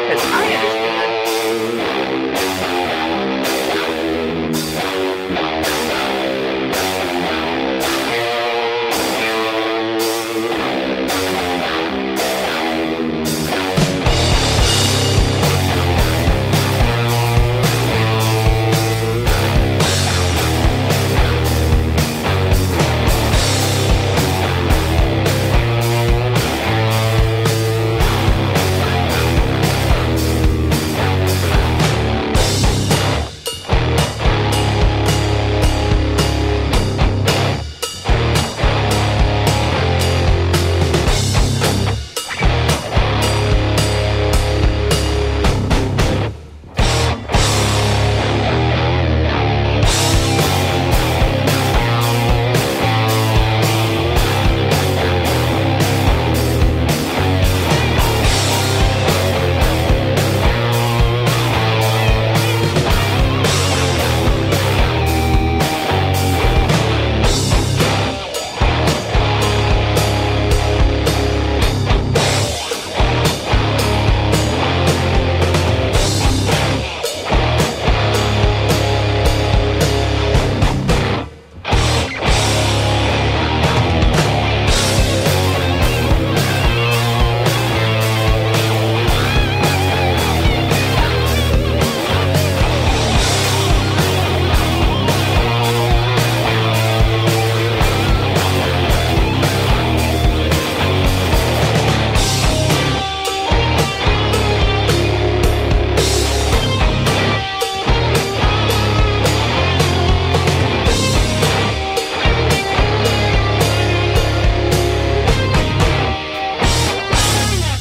because I understand.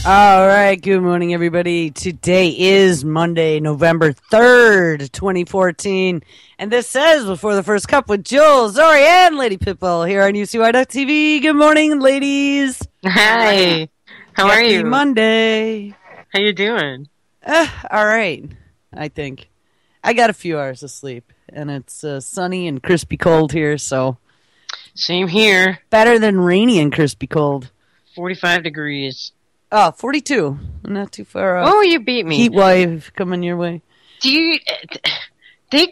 All right, good morning, everybody. Today is Monday, November 3rd, 2014, and this says Before the First Cup with Jules, Zorie, and Lady Pitbull here on UCY.TV. Good morning, ladies. Hi. How are you? Happy Monday. How you doing? All right, I think. I got a few hours of sleep, and it's sunny and crispy cold here, so. Same here. Better than rainy and crispy cold. 45 degrees. Oh, 42. Not too far off. Oh, you beat me. Heat wave coming your way. They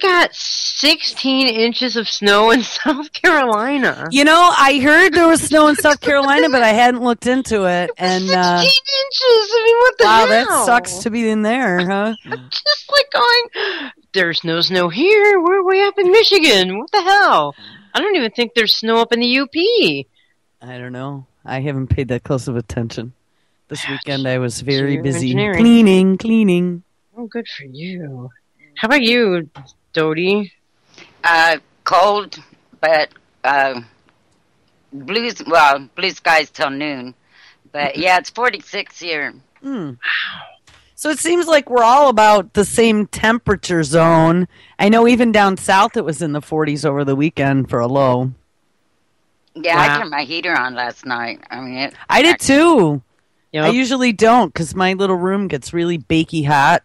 got 16 inches of snow in South Carolina. You know, I heard there was snow in South Carolina, but I hadn't looked into it. And 16 inches! I mean, what the hell? Wow, that sucks to be in there, huh? Just like going, there's no snow here. We're way up in Michigan. What the hell? I don't even think there's snow up in the UP. I don't know. I haven't paid that close of attention. This weekend I was very busy cleaning. Oh, good for you. How about you, Dodie? Cold, but blue skies till noon. But yeah, it's 46 here. Wow. So it seems like we're all about the same temperature zone. I know even down south it was in the 40s over the weekend for a low. Yeah, I turned my heater on last night. I mean, I did too. Yep. I usually don't because my little room gets really bakey hot.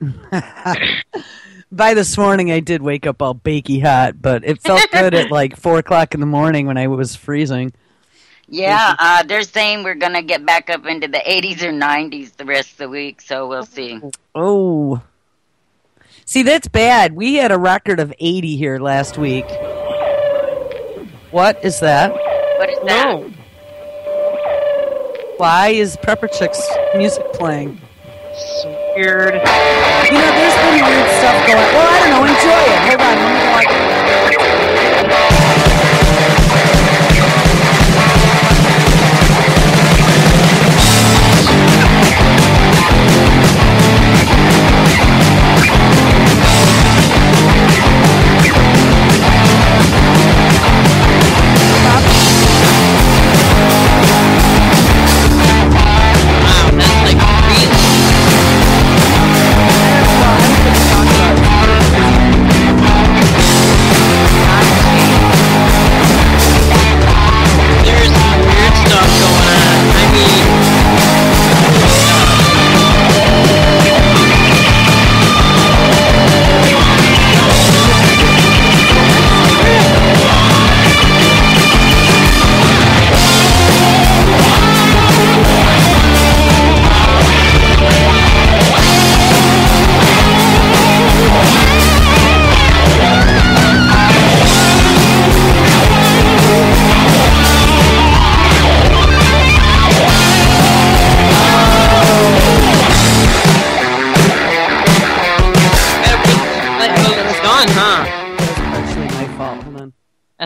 By this morning, I did wake up all bakey hot, but it felt good at like 4 o'clock in the morning when I was freezing. Yeah, they're saying we're going to get back up into the 80s or 90s the rest of the week, so we'll see. Oh. See, that's bad. We had a record of 80 here last week. What is that? What is that? No. Why is Prepper Chick's music playing? So weird. You know, there's pretty weird stuff going on. Well, I don't know. Enjoy it. Hold on. Let me go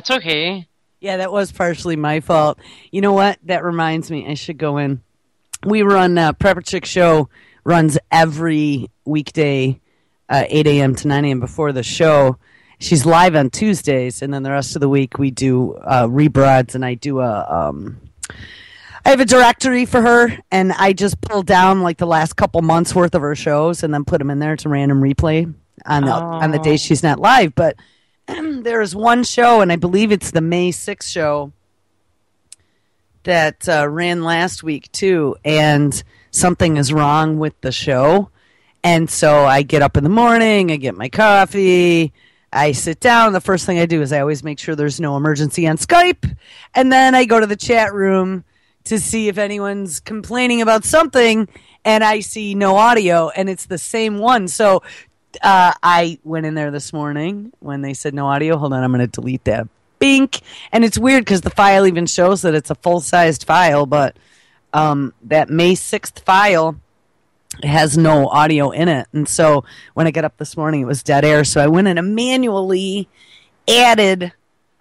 That's okay. Yeah, that was partially my fault. You know what? That reminds me. I should go in. We run Prepper Chick Show runs every weekday, 8 a.m. to 9 a.m. before the show. She's live on Tuesdays, and then the rest of the week we do rebroads, and I do I have a directory for her, and I just pull down like the last couple months worth of her shows, and then put them in there to random replay on the days she's not live. But there is one show, and I believe it's the May 6th show that ran last week too, and something is wrong with the show. And so I get up in the morning, I get my coffee, I sit down. The first thing I do is I always make sure there's no emergency on Skype, and then I go to the chat room to see if anyone's complaining about something, and I see no audio, and it's the same one. So I went in there this morning when they said no audio. Hold on, I'm going to delete that. Bink. And it's weird because the file even shows that it's a full-sized file, but that May 6th file has no audio in it. And so when I got up this morning, it was dead air. So I went in and manually added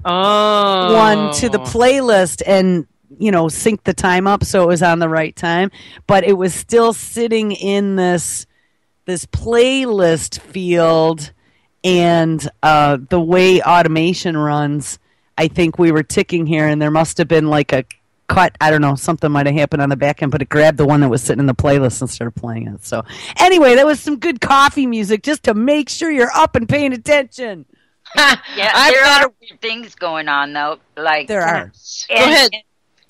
one to the playlist and sync the time up so it was on the right time, but it was still sitting in this playlist field, and the way automation runs, I think we were ticking here, and there must have been like a cut. I don't know, something might have happened on the back end, but it grabbed the one that was sitting in the playlist and started playing it. So anyway, that was some good coffee music just to make sure you're up and paying attention. Yeah, there are weird things going on though. Like there are. Go ahead.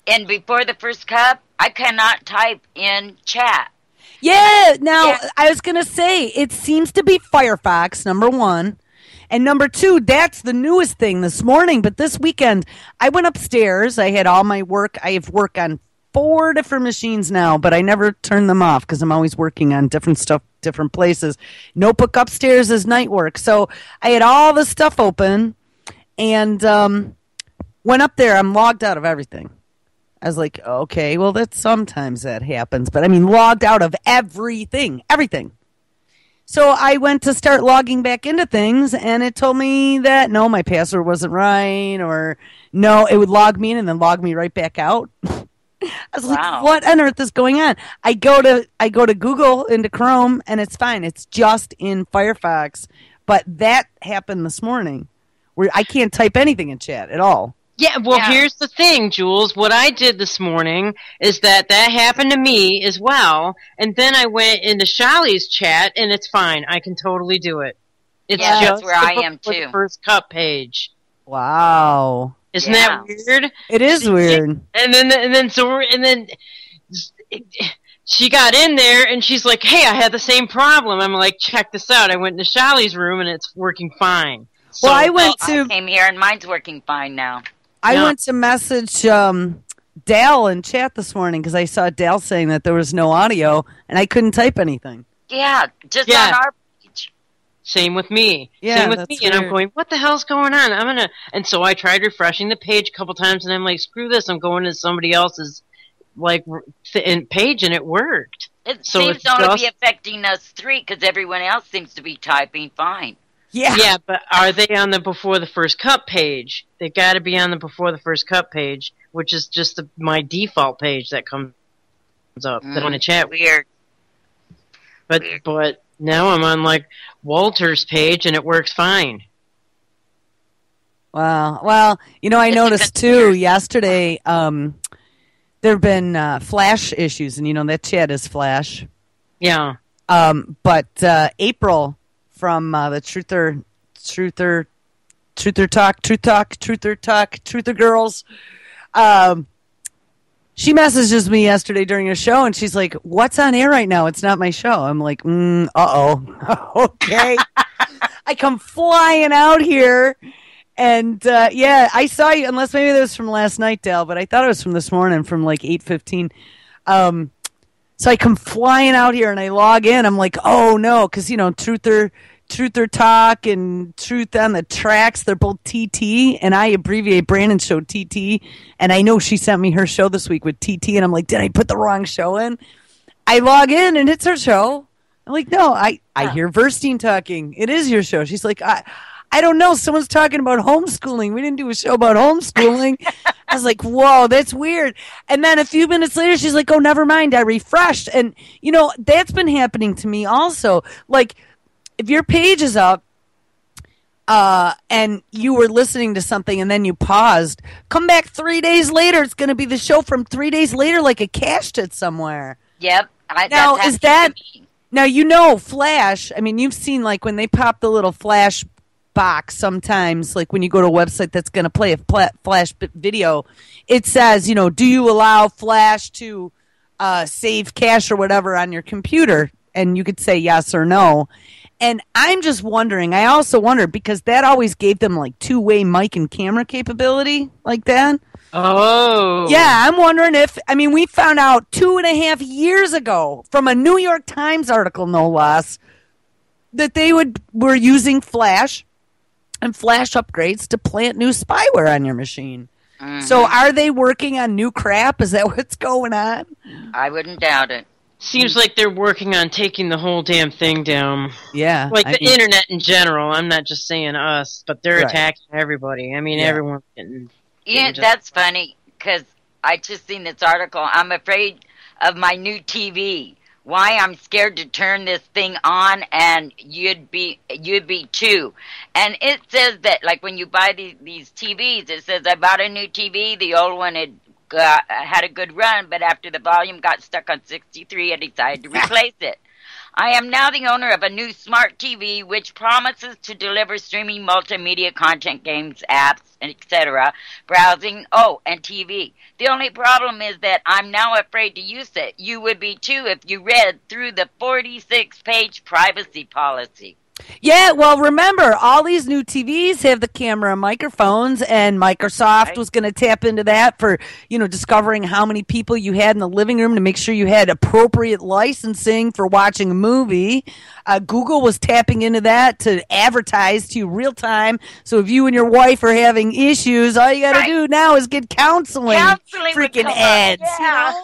And before the first cup, I cannot type in chat. Yeah, now, I was going to say, it seems to be Firefox, number one. And number two, that's the newest thing this morning. But this weekend, I went upstairs. I had all my work. I have work on 4 different machines now, but I never turn them off because I'm always working on different stuff, different places. Notebook upstairs is night work. So I had all the stuff open and went up there. I'm logged out of everything. I was like, okay, well, sometimes that happens. But I mean, logged out of everything. So I went to start logging back into things, and it told me that, no, my password wasn't right, or no, it would log me in and then log me right back out. I was like, what on earth is going on? I go to Google, into Chrome, and it's fine. It's just in Firefox. But that happened this morning, where I can't type anything in chat at all. Yeah, well, here's the thing, Jules. What I did this morning is that happened to me as well, and then I went into Shali's chat, and it's fine. I can totally do it. It's just that's where I am too. The first cup page. Wow, isn't that weird? It is weird. And then she got in there, and she's like, "Hey, I had the same problem." I'm like, "Check this out." I went into Shali's room, and it's working fine. So, I came here, and mine's working fine now. I went to message Dal in chat this morning because I saw Dal saying that there was no audio and I couldn't type anything. Yeah, just on our page. Same with me. Yeah, Same with me. Weird. And I'm going, what the hell's going on? And so I tried refreshing the page a couple times, and I'm like, screw this. I'm going to somebody else's page, and it worked. It seems to only be affecting us 3 because everyone else seems to be typing fine. Yeah, but are they on the before the first cup page? They got to be on the before the first cup page, which is just my default page that comes up that on the chat. Weird. But now I'm on like Walter's page and it works fine. Wow. Well, I noticed too yesterday. There have been Flash issues, and that chat is Flash. Yeah. But April from the Truther Girls. She messages me yesterday during a show, and she's like, "What's on air right now? It's not my show." I'm like, okay. I come flying out here, and I saw you. Unless maybe that was from last night, Dale, but I thought it was from this morning, from like 8:15. So I come flying out here, and I log in. I'm like, oh no, because Truther Talk and Truth on the Tracks, they're both TT, and I abbreviate Brandon's show TT, and I know she sent me her show this week with TT, and I'm like, did I put the wrong show in? I log in, and it's her show. I'm like, no, I hear Verstein talking. It is your show. She's like, I I don't know. Someone's talking about homeschooling. We didn't do a show about homeschooling. I was like, whoa, that's weird. And then a few minutes later, she's like, oh, never mind. I refreshed. And, that's been happening to me also. Like, if your page is up, and you were listening to something and then you paused, come back 3 days later. It's going to be the show from 3 days later, like it cached it somewhere. Yep. Now, Flash, I mean, you've seen like when they pop the little Flash box sometimes, like when you go to a website that's going to play a Flash video, it says, do you allow Flash to save cache or whatever on your computer? And you could say yes or no. And I'm just wondering, I also wonder, because that always gave them like two-way mic and camera capability like that. Oh. Yeah, I'm wondering we found out 2.5 years ago from a New York Times article, no less, that they were using Flash and Flash upgrades to plant new spyware on your machine. Mm-hmm. So are they working on new crap? Is that what's going on? I wouldn't doubt it. Seems like they're working on taking the whole damn thing down. Yeah. Like the internet in general. I'm not just saying us, but they're attacking everybody. I mean, everyone's getting... Yeah, that's funny, because I just seen this article. I'm afraid of my new TV. Why I'm scared to turn this thing on, and you'd be too. And it says that, like, when you buy these TVs, it says, I bought a new TV, the old one had a good run, but after the volume got stuck on 63, I decided to replace it. I am now the owner of a new smart TV, which promises to deliver streaming multimedia content, games, apps, etc., browsing, and TV. The only problem is that I'm now afraid to use it. You would be too if you read through the 46-page privacy policy. Yeah, well, remember, all these new TVs have the camera and microphones, and Microsoft was going to tap into that for, discovering how many people you had in the living room to make sure you had appropriate licensing for watching a movie. Google was tapping into that to advertise to you real time. So if you and your wife are having issues, all you got to do now is get counseling freaking ads. Yeah.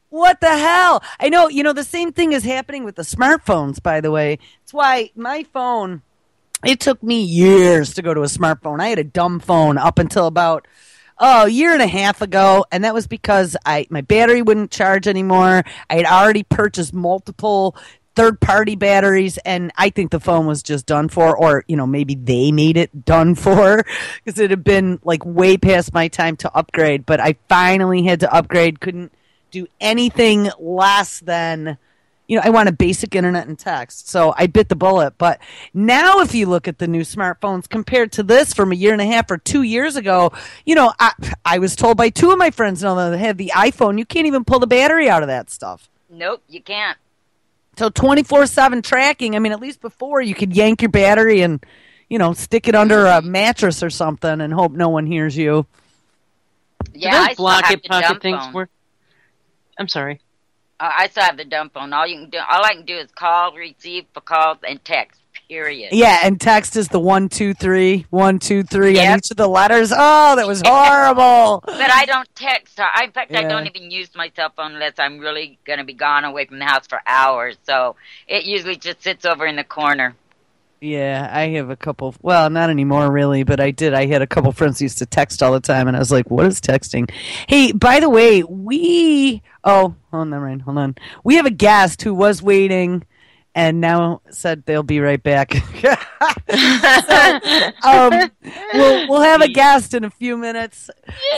What the hell? I know, the same thing is happening with the smartphones, by the way. It's why my phone, it took me years to go to a smartphone. I had a dumb phone up until about, a year and a half ago, and that was because my battery wouldn't charge anymore. I had already purchased multiple third-party batteries, and I think the phone was just done for, or, maybe they made it done for, because it had been, like, way past my time to upgrade. But I finally had to upgrade, couldn't do anything less than, I want a basic internet and text. So I bit the bullet. But now if you look at the new smartphones compared to this from a year and a half or 2 years ago, I was told by two of my friends that have the iPhone, you can't even pull the battery out of that stuff. Nope, you can't. So 24/7 tracking, at least before you could yank your battery and, stick it under a mattress or something and hope no one hears you. Yeah, I still have the dumb phone. I'm sorry. I still have the dumb phone. All I can do is call, receive for calls, and text. Period. Yeah, and text is the 123, 123 on each of the letters. Oh, that was horrible. But I don't text. In fact, I don't even use my cell phone unless I'm really going to be gone away from the house for hours. So it usually just sits over in the corner. Yeah, I have a couple. Well, not anymore, really, but I did. I had a couple friends who used to text all the time, and I was like, "What is texting?" Hey, by the way, never mind. Hold on. We have a guest who was waiting, and now said they'll be right back. We'll have a guest in a few minutes.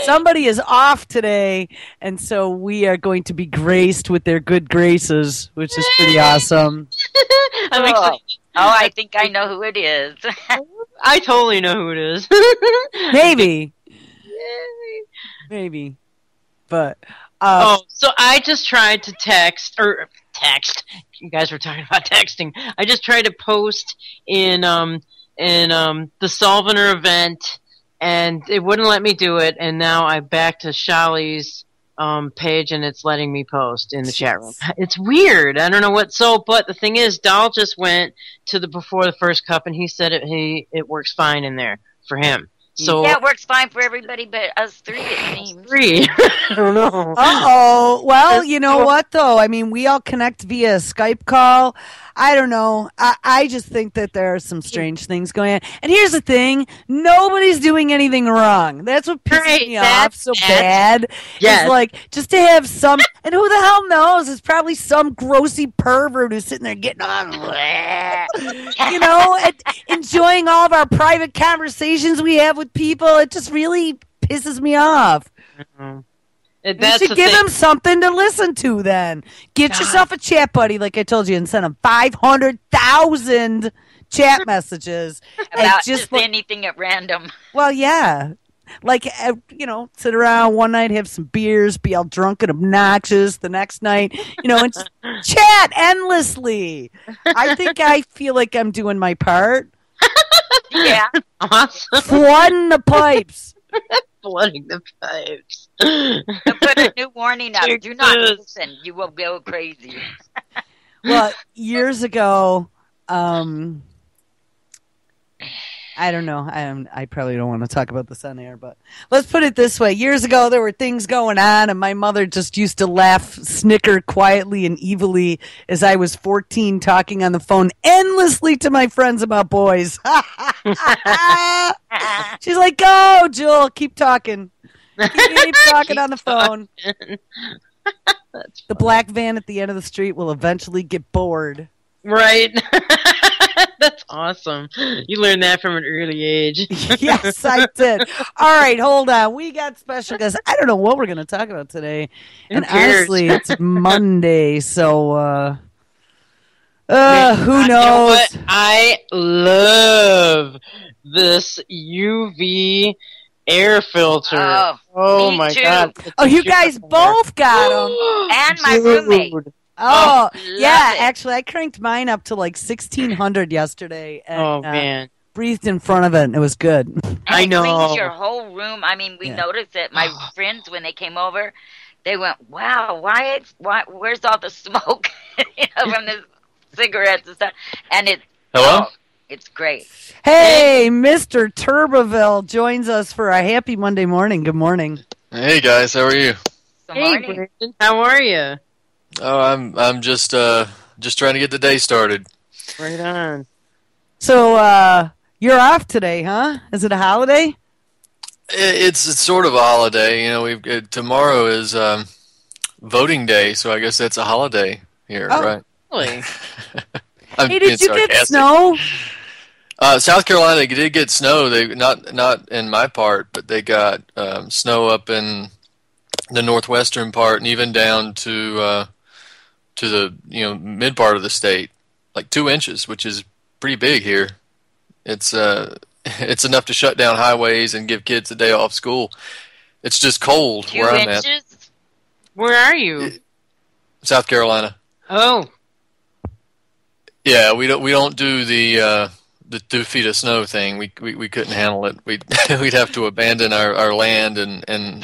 Somebody is off today, and so we are going to be graced with their good graces, which is pretty awesome. I'm excited. I think I know who it is. I totally know who it is. Maybe. But so I just tried to text. You guys were talking about texting. I just tried to post in the Solvener event, and it wouldn't let me do it. And now I'm back to Shali's page, and it's letting me post in the chat room. It's weird. I don't know what. But the thing is, Dahl just went to the Before the First Cup, and he said it works fine in there for him. So yeah, it works fine for everybody but us three, it seems. three. I don't know. Uh-oh. Well, you know what, though? I mean, we all connect via Skype call. I don't know. I just think that there are some strange things going on. And here's the thing. Nobody's doing anything wrong. That's what pisses me off so bad. Yes. It's like, just to have some, and who the hell knows? It's probably some grossy pervert who's sitting there getting on, you know, enjoying all of our private conversations we have with people. It just really pisses me off. You should give them something to listen to then. Get yourself a chat buddy, like I told you, and send them 500,000 chat messages. About just anything at random. Well, yeah. Like, you know, sit around one night, have some beers, be all drunk and obnoxious. The next night, you know, and just chat endlessly. I feel like I'm doing my part. Yeah. Awesome. Flooding the pipes. Flooding the pipes. I'll put a new warning out. Do not listen. You will go crazy. Well, years ago, I don't know. I probably don't want to talk about this on air, but let's put it this way. Years ago, there were things going on, and my mother just used to snicker quietly and evilly as I was 14 talking on the phone endlessly to my friends about boys. She's like, go, Jules, keep talking. Keep talking on the phone. The black van at the end of the street will eventually get bored. Right. That's awesome. You learned that from an early age. Yes, I did. All right, hold on. We got special guests. I don't know what we're going to talk about today. Who and cares? honestly, it's Monday, so who You know knows? what? I love this UV air filter. Oh me my too. god. Oh, you guys both got them. And my roommate. Oh, love yeah. it. Actually, I cranked mine up to like 1,600 yesterday. And, Oh man. breathed in front of it, and it was good. I And it know. cleans your whole room. I mean, we Yeah. noticed it. My friends, when they came over, they went, "Wow, where's all the smoke from the cigarettes and stuff?" And Hello? it's great. Hey, Mr. Turbeville joins us for a happy Monday morning. Good morning. Hey guys, how are you? Good Hey, morning. Brandon. How are you? Oh, I'm just trying to get the day started. Right on. So, you're off today, huh? Is it a holiday? It's sort of a holiday, you know. Tomorrow is voting day, so I guess that's a holiday here, Oh. right? Really? I'm Hey, being did you get sarcastic. snow? South Carolina did get snow. They not in my part, but they got snow up in the northwestern part, and even down to the mid part of the state, like 2 inches, which is pretty big here. It's enough to shut down highways and give kids a day off school. It's just cold 2 where I'm at. inches. Where are you? South Carolina. Oh. Yeah, we don't do the 2 feet of snow thing. We couldn't handle it. We'd have to abandon our land and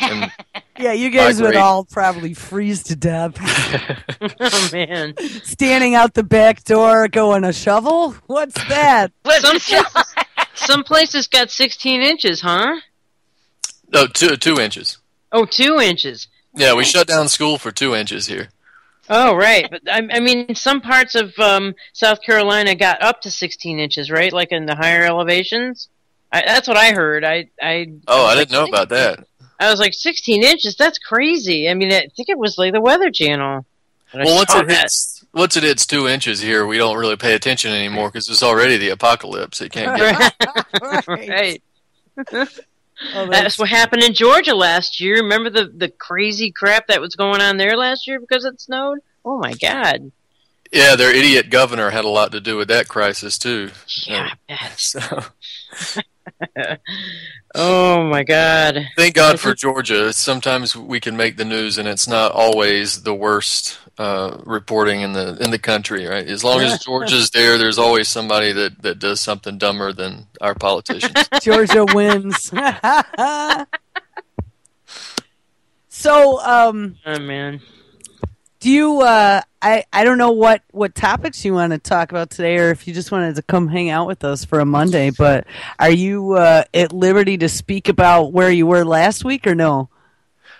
Yeah, you guys would Migrate. all probably freeze to death. Oh man. Standing out the back door going, a shovel? What's that? Some places got 16 inches, huh? no 2 inches. Oh, 2 inches. Yeah, we shut down school for 2 inches here. Oh, right. But I mean, some parts of South Carolina got up to 16 inches, right? Like in the higher elevations. That's what I heard. I didn't know about that. I was like, 16 inches? That's crazy. I mean, I think it was like the Weather Channel. But I Well, saw that. once it hits 2 inches here, we don't really pay attention anymore because it's already the apocalypse. It can't get. Right. Oh, That's what happened in Georgia last year. Remember the crazy crap that was going on there last year because it snowed? Oh, my God. Yeah, their idiot governor had a lot to do with that crisis too. Yeah, I bet. So, Oh, my God. thank God for Georgia. Sometimes we can make the news, and it's not always the worst reporting in the country. Right? As long as Georgia's there, there's always somebody that does something dumber than our politicians. Georgia wins. So, Oh, man. Do you? I don't know what topics you want to talk about today, or if you just wanted to come hang out with us for a Monday. But are you at liberty to speak about where you were last week, or no?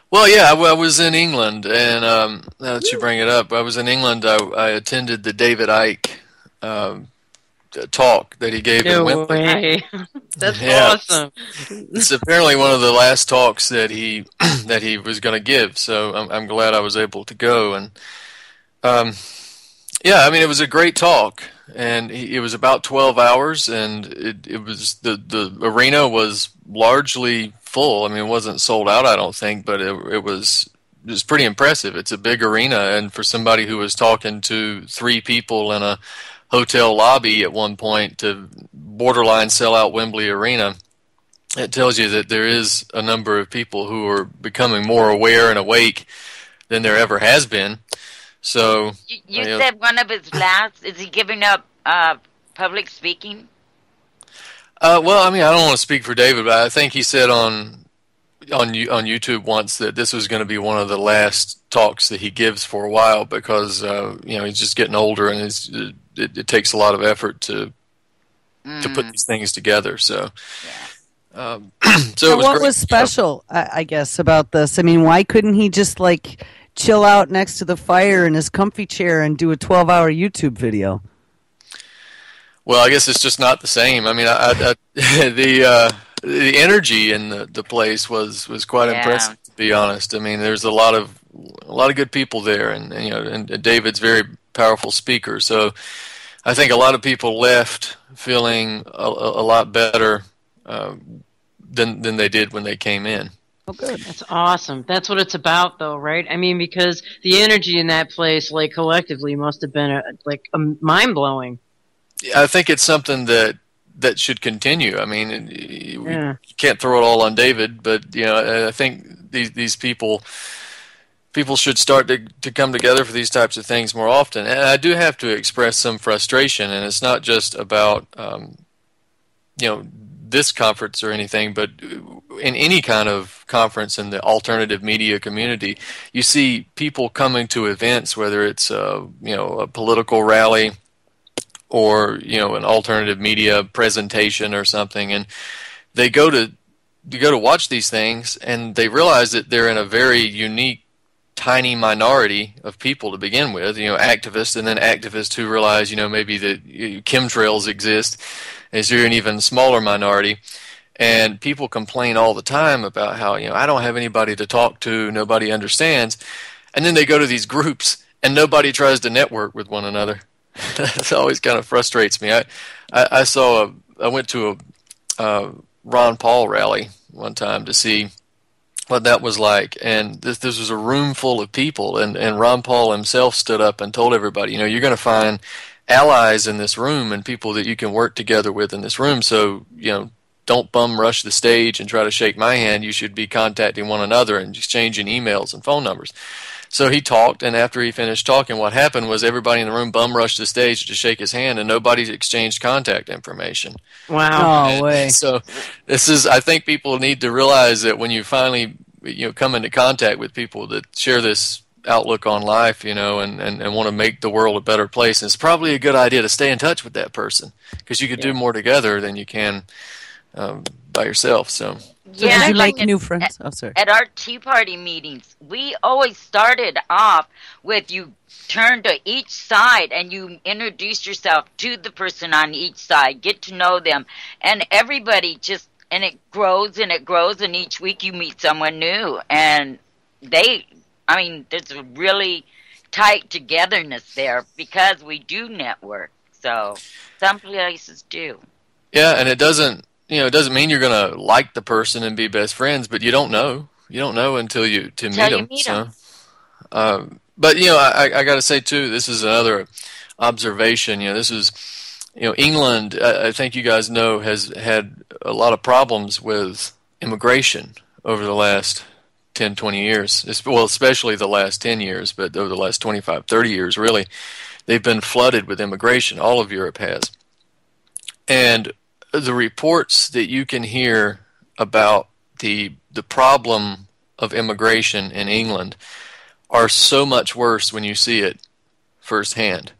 Well, yeah, I was in England, and now that you bring it up, I was in England. I attended the David Icke talk that he gave in Wembley. Way. That's awesome. It's apparently one of the last talks that he was going to give. So I'm glad I was able to go. And yeah, I mean, it was a great talk, and it was about 12 hours, and it was the arena was largely full. I mean, it wasn't sold out, I don't think, but it was pretty impressive. It's a big arena, and for somebody who was talking to 3 people in a hotel lobby at one point to borderline sell out Wembley Arena, it tells you that there is a number of people who are becoming more aware and awake than there ever has been. So you said one of his last, is he giving up public speaking? Well, I mean, I don't want to speak for David, but I think he said on YouTube once that this was going to be one of the last talks that he gives for a while because he's just getting older, and it takes a lot of effort to put these things together. So, so what was special, I guess, about this? I mean, why couldn't he just like chill out next to the fire in his comfy chair and do a 12-hour YouTube video? Well, I guess it's just not the same. I mean, the energy in the place was quite impressive, to be honest. I mean, there's a lot of good people there, and David's a very powerful speaker. So I think a lot of people left feeling a lot better than they did when they came in. Oh, good. That's awesome. That's what it's about, though, right? I mean, because the energy in that place, like, collectively must have been, mind-blowing. I think it's something that should continue. I mean, you can't throw it all on David, but, I think these people should start to come together for these types of things more often. And I do have to express some frustration, and it's not just about, this conference or anything, but in any kind of conference in the alternative media community, you see people coming to events, whether it's a political rally or an alternative media presentation or something, and they go to watch these things, and they realize that they're in a very unique, tiny minority of people to begin with, activists, and then activists who realize, maybe that chemtrails exist, is you're an even smaller minority. And people complain all the time about how, I don't have anybody to talk to, nobody understands. And then they go to these groups, and nobody tries to network with one another. That always kind of frustrates me. I went to a Ron Paul rally one time to see what that was like, and this was a room full of people, and Ron Paul himself stood up and told everybody, you're going to find allies in this room and people that you can work together with in this room, so don't bum rush the stage and try to shake my hand. You should be contacting one another and exchanging emails and phone numbers. So he talked, and after he finished talking, what happened was everybody in the room bum rushed the stage to shake his hand, and nobody exchanged contact information. Wow. No way. So I think people need to realize that when you finally come into contact with people that share this outlook on life, and want to make the world a better place, it's probably a good idea to stay in touch with that person, because you could do more together than you can by yourself. So did you make new friends? Sorry. At our Tea Party meetings, we always started off with you turn to each side and you introduce yourself to the person on each side, get to know them, and everybody and it grows, and each week you meet someone new, and there's a really tight togetherness there because we do network. So some places do. Yeah, and it doesn't mean you're going to like the person and be best friends, but you don't know. You don't know until you meet them. But I got to say too, this is another observation. This is, England. I think you guys know has had a lot of problems with immigration over the last 10, 20 years. Well, especially the last 10 years, but over the last 25, 30 years, really, they've been flooded with immigration. All of Europe has, and the reports that you can hear about the problem of immigration in England are so much worse when you see it firsthand.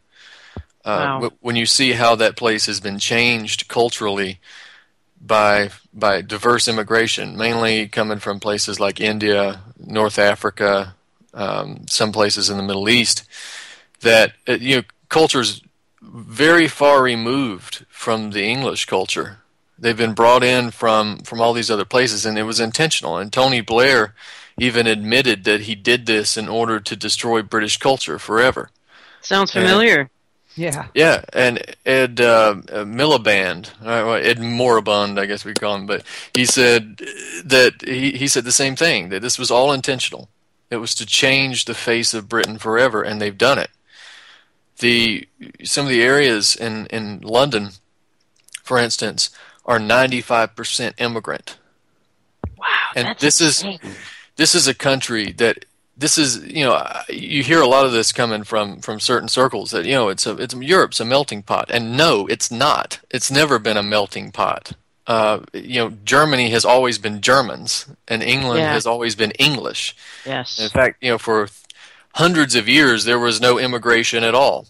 Wow. When you see how that place has been changed culturally by diverse immigration, mainly coming from places like India, North Africa, some places in the Middle East, that culture's very far removed from the English culture. They've been brought in from all these other places, and it was intentional. And Tony Blair even admitted that he did this in order to destroy British culture forever. Sounds familiar. Yeah. And Ed Miliband, Ed Moribund, I guess we call him, but he said that he said the same thing, that this was all intentional. It was to change the face of Britain forever, and they've done it. Some of the areas in London, for instance, are 95% immigrant. Wow, and that's this insane. is a country that you hear a lot of this coming from certain circles that it's Europe's a melting pot, and no, it's not. It's never been a melting pot. Germany has always been Germans, and England has always been English. Yes. In fact, for hundreds of years there was no immigration at all.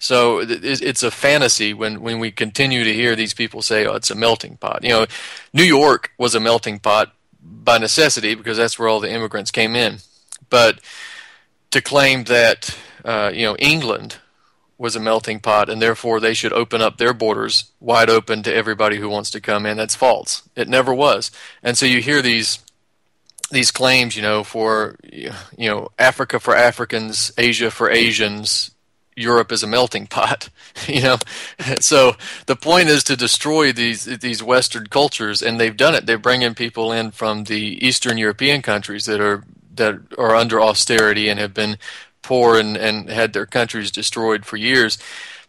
So it's a fantasy when we continue to hear these people say, "Oh, it's a melting pot." New York was a melting pot by necessity because that's where all the immigrants came in. But to claim that England was a melting pot and therefore they should open up their borders wide open to everybody who wants to come in, that's false. It never was. And so you hear these claims, for Africa for Africans, Asia for Asians, Europe is a melting pot, So the point is to destroy these Western cultures, and they've done it. They're bringing people in from the Eastern European countries that are under austerity and have been poor and had their countries destroyed for years.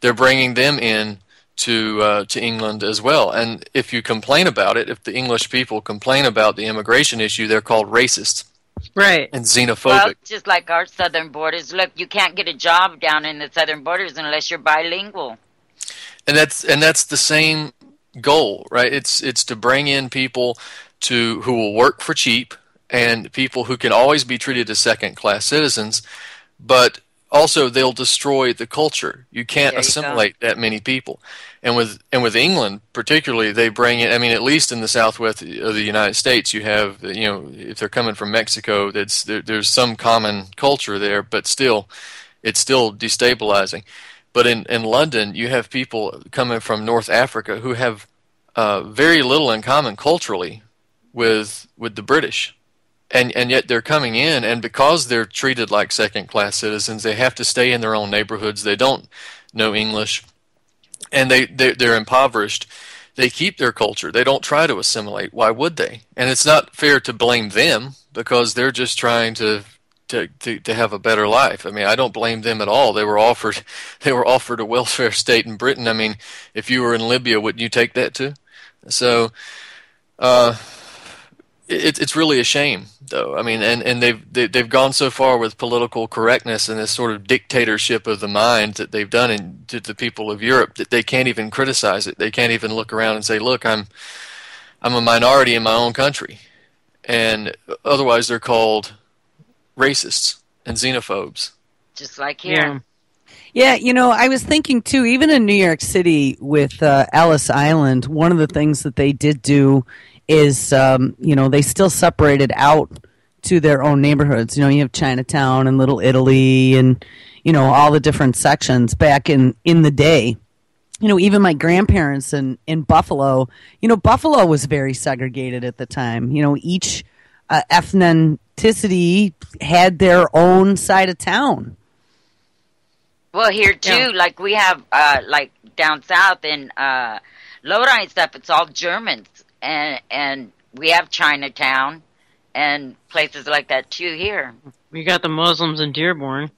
They're bringing them in to England as well. And if you complain about it, if the English people complain about the immigration issue, they're called racists. Right. And xenophobic. Well, just like our southern borders. Look, you can't get a job down in the southern borders unless you're bilingual. And that's the same goal, right? It's to bring in people who will work for cheap, and people who can always be treated as second-class citizens, but also they'll destroy the culture. You can't assimilate that many people. And with England particularly, they bring in, at least in the southwest of the United States, you have, if they're coming from Mexico, there's some common culture there, but still, it's still destabilizing. But in London, you have people coming from North Africa who have very little in common culturally with the British. And yet they're coming in, and because they're treated like second-class citizens, they have to stay in their own neighborhoods. They don't know English, and they're impoverished. They keep their culture. They don't try to assimilate. Why would they? And it's not fair to blame them because they're just trying to have a better life. I don't blame them at all. They were offered a welfare state in Britain. If you were in Libya, wouldn't you take that too? So. It's really a shame, though. And they've gone so far with political correctness and this sort of dictatorship of the mind that they've done to the people of Europe that they can't even criticize it. They can't even look around and say, "Look, I'm a minority in my own country," and otherwise they're called racists and xenophobes. Just like here. Yeah, I was thinking too, even in New York City with Ellis Island, one of the things that they did do is, they still separated out to their own neighborhoods. You have Chinatown and Little Italy and, all the different sections back in the day. Even my grandparents in Buffalo, Buffalo was very segregated at the time. Each ethnicity had their own side of town. Well, here too, like we have, like down south in Lodi and stuff, it's all Germans. And we have Chinatown and places like that too here. We got the Muslims in Dearborn.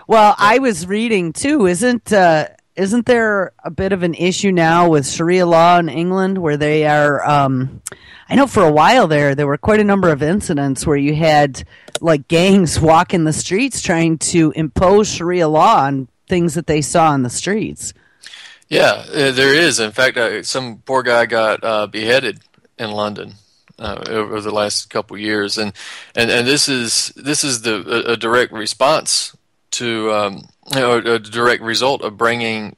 Well, I was reading too. Isn't there a bit of an issue now with Sharia law in England where they are? I know for a while there were quite a number of incidents where you had like gangs walking the streets trying to impose Sharia law on things that they saw on the streets. Yeah, there is. In fact, some poor guy got beheaded in London over the last couple of years, and this is a direct response to a direct result of bringing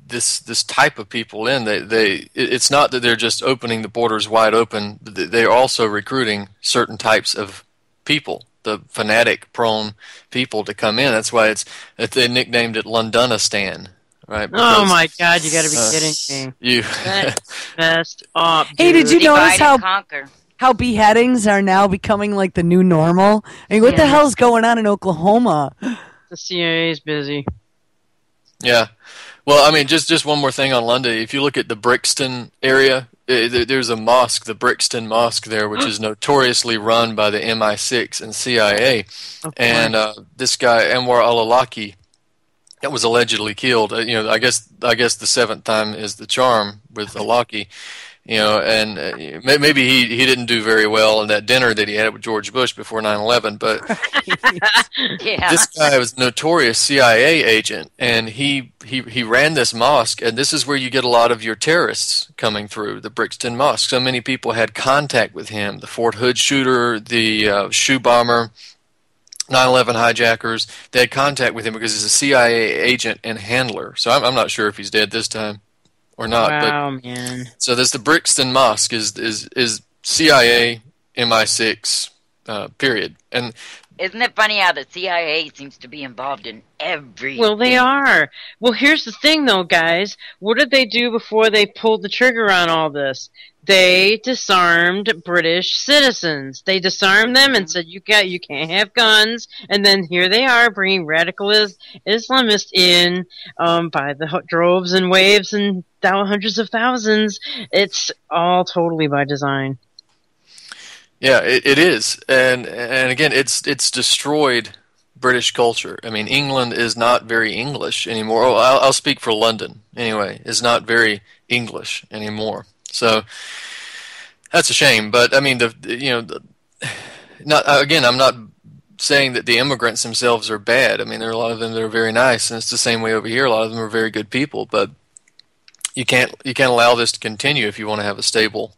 this type of people in. It's not that they're just opening the borders wide open. They're also recruiting certain types of people, the fanatic-prone people, to come in. That's why they nicknamed it Londonistan. Right, oh my God! You got to be kidding me! That's messed up. Dude. Hey, did you notice conquer. how beheadings are now becoming like the new normal? I mean, what the hell's going on in Oklahoma? The CIA's busy. Yeah, well, I mean, just one more thing on London. If you look at the Brixton area, there's a mosque, the Brixton Mosque there, which is notoriously run by the MI6 and CIA, and this guy Anwar al-Awlaki, that was allegedly killed. I guess the seventh time is the charm with Awlaki. And maybe he didn't do very well in that dinner that he had with George Bush before 9/11. But this guy was a notorious CIA agent, and he ran this mosque, and this is where you get a lot of your terrorists coming through, the Brixton Mosque. So many people had contact with him: the Fort Hood shooter, the shoe bomber, 9/11 hijackers. They had contact with him because he's a CIA agent and handler. So I'm not sure if he's dead this time or not. Wow, man. So there's the Brixton Mosque is CIA, MI6, period. And isn't it funny how the CIA seems to be involved in everything? Well, they are. Well, here's the thing, though, guys. What did they do before they pulled the trigger on all this? They disarmed British citizens. They disarmed them and said, you can't have guns. And then here they are bringing radical Islamists in by the droves and waves and hundreds of thousands. It's all totally by design. Yeah, it is, and again, it's destroyed British culture. I mean, England is not very English anymore. Oh, I'll speak for London anyway. Is not very English anymore. So that's a shame. But I mean, I'm not saying that the immigrants themselves are bad. I mean, there are a lot of them that are very nice, and it's the same way over here. A lot of them are very good people, but you can't allow this to continue if you want to have a stable.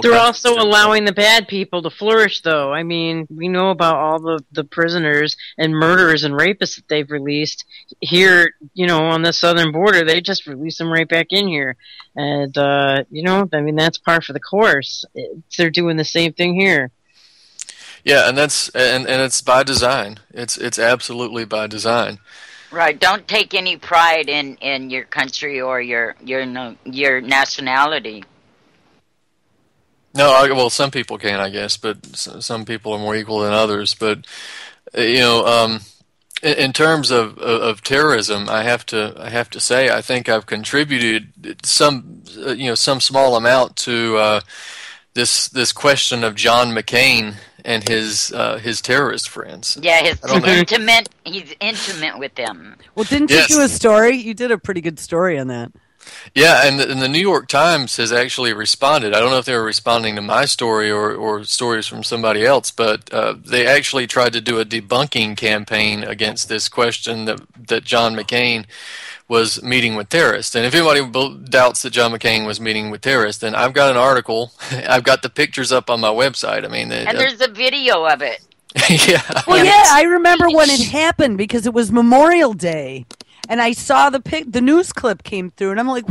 They're also allowing the bad people to flourish, though. I mean, we know about all the prisoners and murderers and rapists that they've released here, on the southern border. They just release them right back in here. And, I mean, that's par for the course. They're doing the same thing here. Yeah, and that's and it's by design. It's absolutely by design. Right. Don't take any pride in your country or your nationality. No, well, some people can, I guess, but some people are more equal than others. But in terms of terrorism, I have to say I think I've contributed some small amount to this question of John McCain and his terrorist friends. Yeah, he's intimate with them. Well, didn't you do a story? You did a pretty good story on that. Yeah, and the New York Times has actually responded. I don't know if they were responding to my story or stories from somebody else, but they actually tried to do a debunking campaign against this question that John McCain was meeting with terrorists. And if anybody doubts that John McCain was meeting with terrorists, then I've got an article. I've got the pictures up on my website. I mean, and there's a video of it. Yeah. Well, yeah, I remember when it happened because it was Memorial Day. And I saw the news clip came through, and I'm like,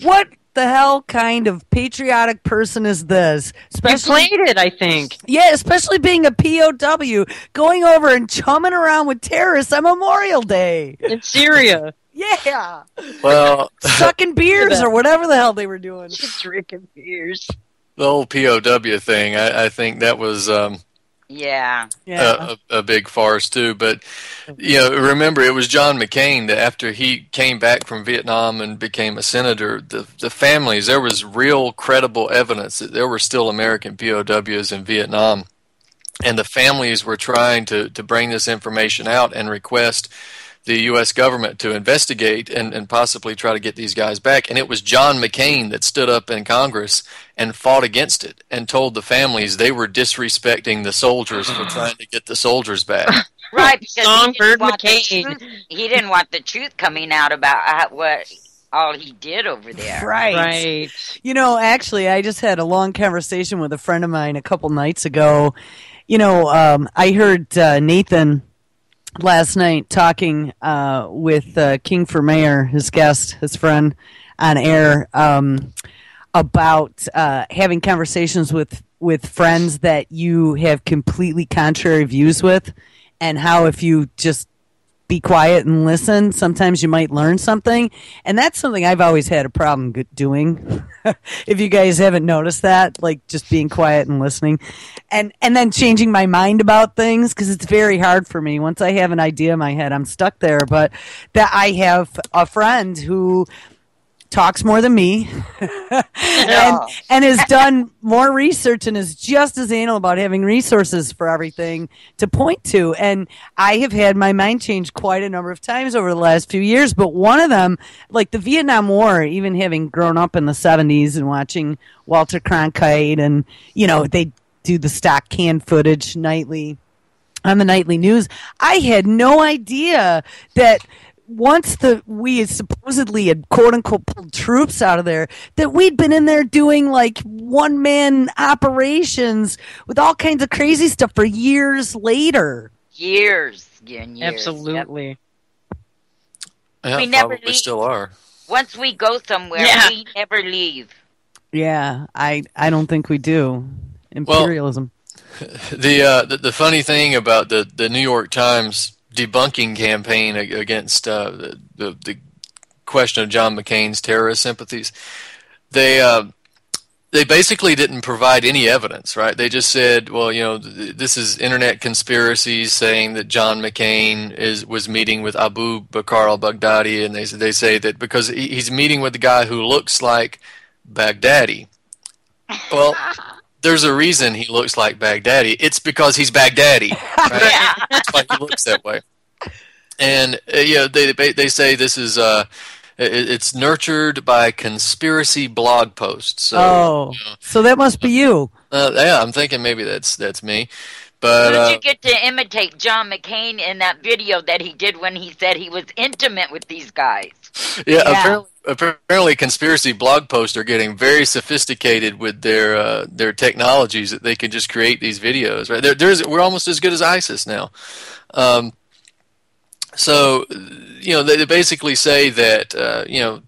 what the hell kind of patriotic person is this? You played it, I think. Yeah, especially being a POW, going over and chumming around with terrorists on Memorial Day. In Syria. Yeah. Well, sucking beers or whatever the hell they were doing. Just drinking beers. The whole POW thing, I think that was... Yeah. A big farce too, but remember it was John McCain that after he came back from Vietnam and became a senator, the families, there was real credible evidence that there were still American POWs in Vietnam, and the families were trying to bring this information out and request the U.S. government to investigate and possibly try to get these guys back. And it was John McCain that stood up in Congress and fought against it and told the families they were disrespecting the soldiers for trying to get the soldiers back. Right, because he didn't want the truth coming out about all he did over there. Right. You know, actually, I just had a long conversation with a friend of mine a couple nights ago. You know, I heard Nathan last night talking with King for Mayor, his guest, his friend, on air about having conversations with friends that you have completely contrary views with, and how if you just be quiet and listen, sometimes you might learn something. And that's something I've always had a problem doing. If you guys haven't noticed that, like just being quiet and listening, and then changing my mind about things, because it's very hard for me. Once I have an idea in my head, I'm stuck there. But that I have a friend who talks more than me and has done more research and is just as anal about having resources for everything to point to. And I have had my mind changed quite a number of times over the last few years. But one of them, like the Vietnam War, even having grown up in the 70s and watching Walter Cronkite, and, you know, they do the stock canned footage nightly on the nightly news. I had no idea that once we supposedly had quote unquote pulled troops out of there, that we'd been in there doing like one man operations with all kinds of crazy stuff for years later. Years and years. Absolutely. Yeah, we never probably leave. still are. Once we go somewhere, we never leave. Yeah, I don't think we do. Imperialism. Well, the funny thing about the New York Times debunking campaign against the question of John McCain's terrorist sympathies, they basically didn't provide any evidence, right? They just said, well, you know, this is internet conspiracies saying that John McCain was meeting with Abu Bakr al-Baghdadi, and they say that because he's meeting with the guy who looks like Baghdadi. Well, there's a reason he looks like Baghdadi. It's because he's Baghdadi. Right? Yeah. That's why he looks that way. And they say this is it's nurtured by conspiracy blog posts. So, so that must be you. Yeah, I'm thinking maybe that's me. But how did you get to imitate John McCain in that video that he did when he said he was intimate with these guys? Yeah. Apparently conspiracy blog posts are getting very sophisticated with their technologies that they can just create these videos. Right? We're almost as good as ISIS now. So, you know, they basically say that, you know,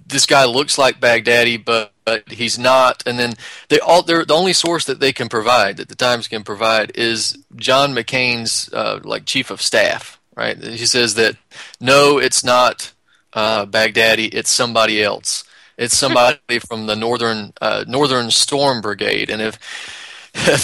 this guy looks like Baghdadi, but he's not. And then the only source that they can provide, that the Times can provide, is John McCain's like chief of staff. Right? He says that no, it's not Baghdadi, it's somebody else. It's somebody from the Northern Storm Brigade, and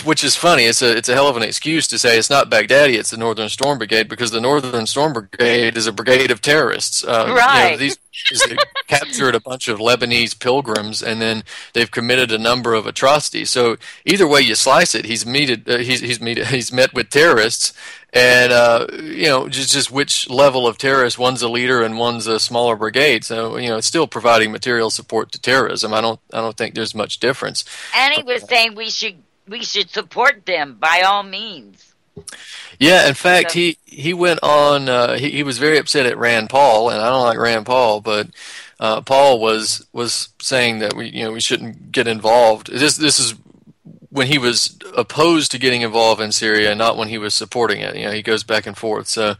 which is funny. It's a hell of an excuse to say it's not Baghdadi, it's the Northern Storm Brigade, because the Northern Storm Brigade is a brigade of terrorists. Right. You know, they captured a bunch of Lebanese pilgrims, and then they've committed a number of atrocities. So either way you slice it, he's met with terrorists, and you know, just which level of terrorist, one's a leader and one's a smaller brigade. So, you know, it's still providing material support to terrorism. I don't think there's much difference. And he was saying we should support them by all means. Yeah, in fact, he went on. He was very upset at Rand Paul, and I don't like Rand Paul, but Paul was saying that we shouldn't get involved. This is when he was opposed to getting involved in Syria, not when he was supporting it. You know, he goes back and forth. So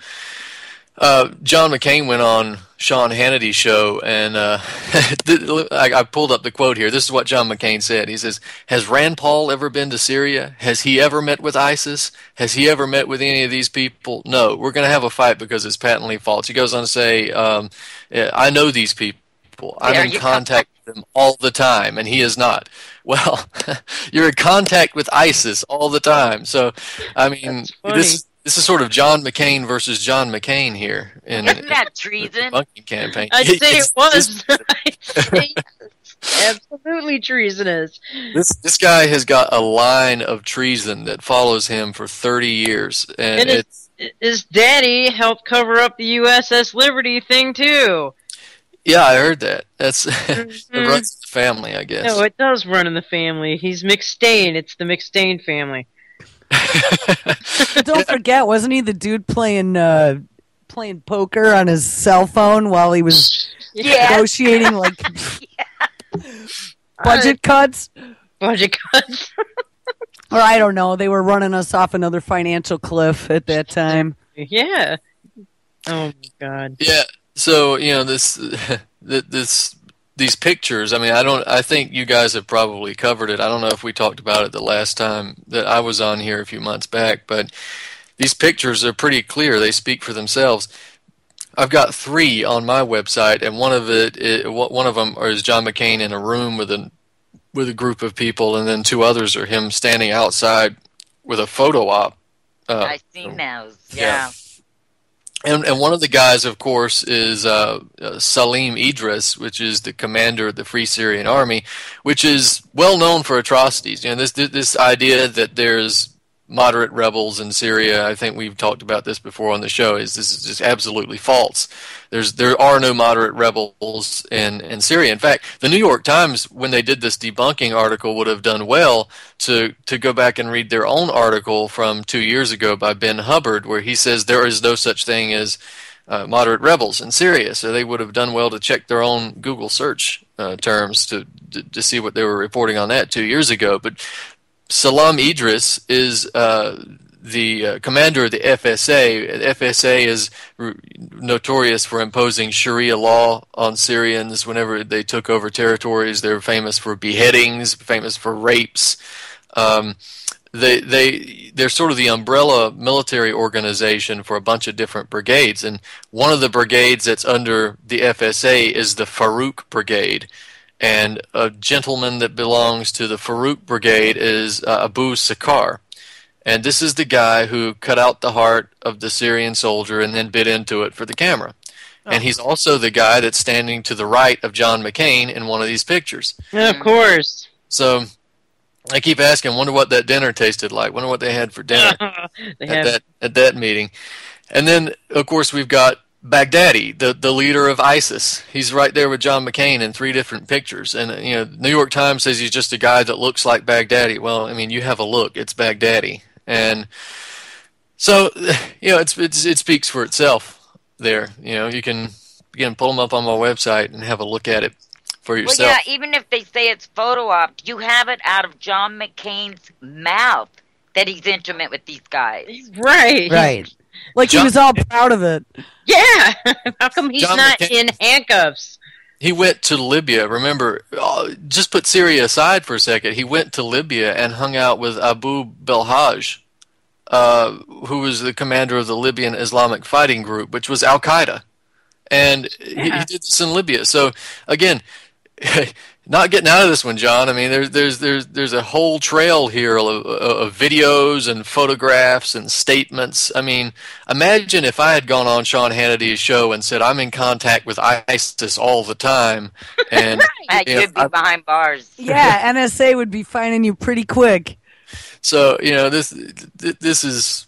John McCain went on Sean Hannity's show, and I pulled up the quote here. This is what John McCain said. He says, "Has Rand Paul ever been to Syria? Has he ever met with ISIS? Has he ever met with any of these people? No, we're going to have a fight because it's patently false." He goes on to say, "I know these people. I'm in contact with them all the time, and he is not." Well, you're in contact with ISIS all the time. So, I mean, this is sort of John McCain versus John McCain here. Isn't that treason? The debunking campaign. I'd say it was. Absolutely treasonous. This guy has got a line of treason that follows him for 30 years. And his daddy helped cover up the USS Liberty thing, too. Yeah, I heard that. It runs in the family, I guess. No, it does run in the family. He's McStain. It's the McStain family. Don't forget, wasn't he the dude playing poker on his cell phone while he was Yes. negotiating like budget cuts. Budget cuts. Or I don't know, they were running us off another financial cliff at that time. Yeah. Oh my God. Yeah. So these pictures. I mean, I think you guys have probably covered it. I don't know if we talked about it the last time that I was on here a few months back, but these pictures are pretty clear. They speak for themselves. I've got 3 on my website, and one of them is John McCain in a room with a group of people, and then 2 others are him standing outside with a photo op. I've seen those. Yeah. And one of the guys, of course, is Salim Idris, which is the commander of the Free Syrian Army, which is well known for atrocities. This idea that there's moderate rebels in Syria, I think we've talked about this before on the show, this is just absolutely false. There are no moderate rebels in Syria. In fact, the New York Times, when they did this debunking article, would have done well to go back and read their own article from 2 years ago by Ben Hubbard, where he says there is no such thing as moderate rebels in Syria. So they would have done well to check their own Google search terms to see what they were reporting on that 2 years ago. But Salam Idris is the commander of the FSA. The FSA is notorious for imposing Sharia law on Syrians whenever they took over territories. They're famous for beheadings, famous for rapes. They're sort of the umbrella military organization for a bunch of different brigades. And one of the brigades that's under the FSA is the Farouk Brigade. And a gentleman that belongs to the Farouk Brigade is Abu Sakar. And this is the guy who cut out the heart of the Syrian soldier and then bit into it for the camera. Oh. And he's also the guy that's standing to the right of John McCain in one of these pictures. Yeah, of course. So I keep asking, wonder what that dinner tasted like. Wonder what they had for dinner at that meeting. And then, of course, we've got Baghdadi, the leader of ISIS. He's right there with John McCain in 3 different pictures. And New York Times says he's just a guy that looks like Baghdadi. Well, I mean, you have a look. It's Baghdadi. And so, it speaks for itself there. You can pull them up on my website and have a look at it for yourself. Well, yeah, even if they say it's photo op, you have it out of John McCain's mouth that he's intimate with these guys. Right. Right. Like he was all proud of it. Yeah. How come he's John not McCain, in handcuffs? He went to Libya. Remember, just put Syria aside for a second. He went to Libya and hung out with Abu Belhaj, who was the commander of the Libyan Islamic Fighting Group, which was Al-Qaeda. And he did this in Libya. So, again, not getting out of this one, John. I mean, there's a whole trail here of videos and photographs and statements. I mean, imagine if I had gone on Sean Hannity's show and said I'm in contact with ISIS all the time, and you'd be behind bars. Yeah, NSA would be finding you pretty quick. So this is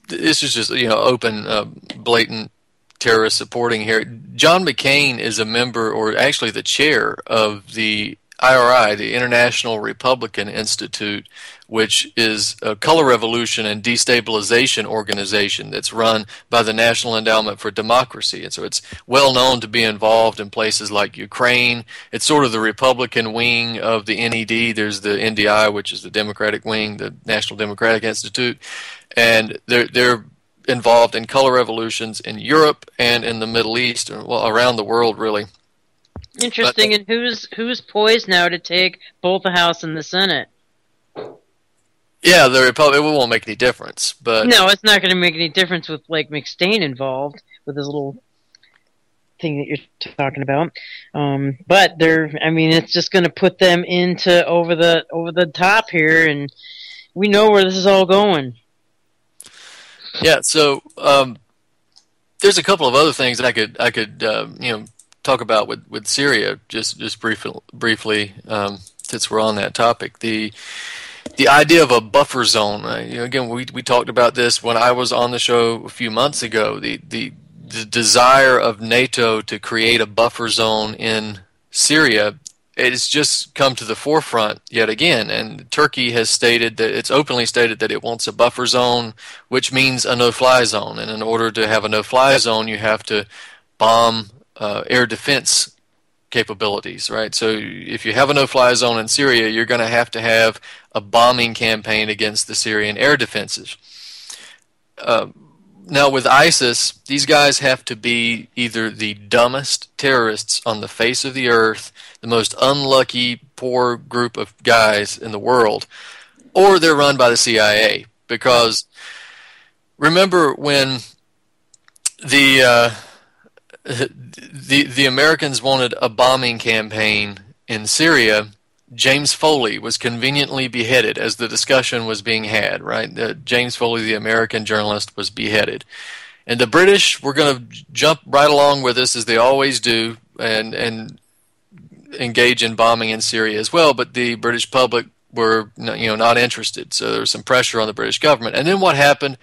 just open, blatant terrorist supporting here. John McCain is a member, or actually the chair of the IRI, the International Republican Institute, which is a color revolution and destabilization organization that's run by the National Endowment for Democracy. And so it's well known to be involved in places like Ukraine. It's sort of the Republican wing of the NED. There's the NDI, which is the Democratic wing, the National Democratic Institute. And they're involved in color revolutions in Europe and in the Middle East, well, around the world, really. Interesting. And who's poised now to take both the House and the Senate? Yeah, the Republic. It won't make any difference, but no, it's not going to make any difference with like McStain involved with his little thing that you're talking about. But it's just going to put them into over the top here, and we know where this is all going. Yeah, so there's a couple of other things that I could talk about with Syria just briefly since we're on that topic. The idea of a buffer zone. Again, we talked about this when I was on the show a few months ago. The desire of NATO to create a buffer zone in Syria. It's just come to the forefront yet again, and Turkey has stated that it's openly stated that it wants a buffer zone, which means a no-fly zone. And in order to have a no-fly zone, you have to bomb air defense capabilities, right? So if you have a no-fly zone in Syria, you're going to have a bombing campaign against the Syrian air defenses. Now with ISIS, these guys have to be either the dumbest terrorists on the face of the earth, the most unlucky, poor group of guys in the world, or they're run by the CIA. Because remember when the Americans wanted a bombing campaign in Syria, James Foley was conveniently beheaded as the discussion was being had, right? James Foley, the American journalist, was beheaded. And the British were going to jump right along with us, as they always do, and engage in bombing in Syria as well, but the British public were not interested, so there was some pressure on the British government. And then what happened?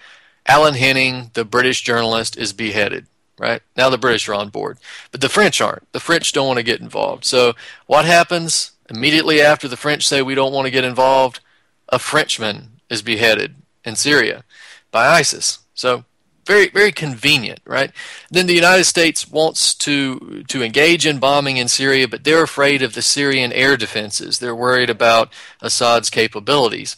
Alan Henning, the British journalist, is beheaded. Right? Now the British are on board. But the French aren't. The French don't want to get involved. So what happens immediately after the French say we don't want to get involved? A Frenchman is beheaded in Syria by ISIS. So very, very convenient, right? Then the United States wants to engage in bombing in Syria, but they're afraid of the Syrian air defenses. They're worried about Assad's capabilities,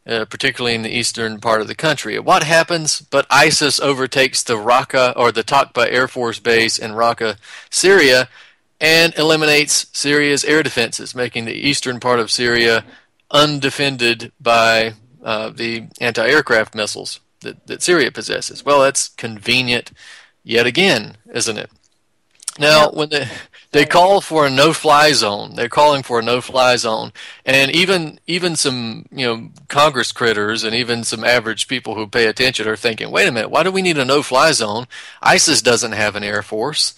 particularly in the eastern part of the country. What happens? But ISIS overtakes the Raqqa or the Taqba Air Force Base in Raqqa, Syria, and eliminates Syria's air defenses, making the eastern part of Syria undefended by the anti-aircraft missiles that Syria possesses. Well, that's convenient yet again, isn't it? Now, when they call for a no-fly zone, they're calling for a no-fly zone, and even some Congress critters and even some average people who pay attention are thinking, wait a minute, why do we need a no-fly zone? ISIS doesn't have an air force.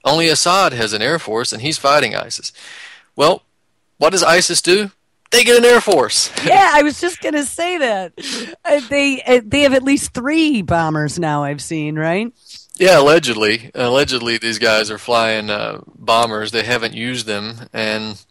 Only Assad has an air force, and he's fighting ISIS. Well, what does ISIS do? They get an air force. Yeah, I was just going to say that. They have at least 3 bombers now, I've seen, right? Yeah, allegedly. Allegedly, these guys are flying bombers. They haven't used them, and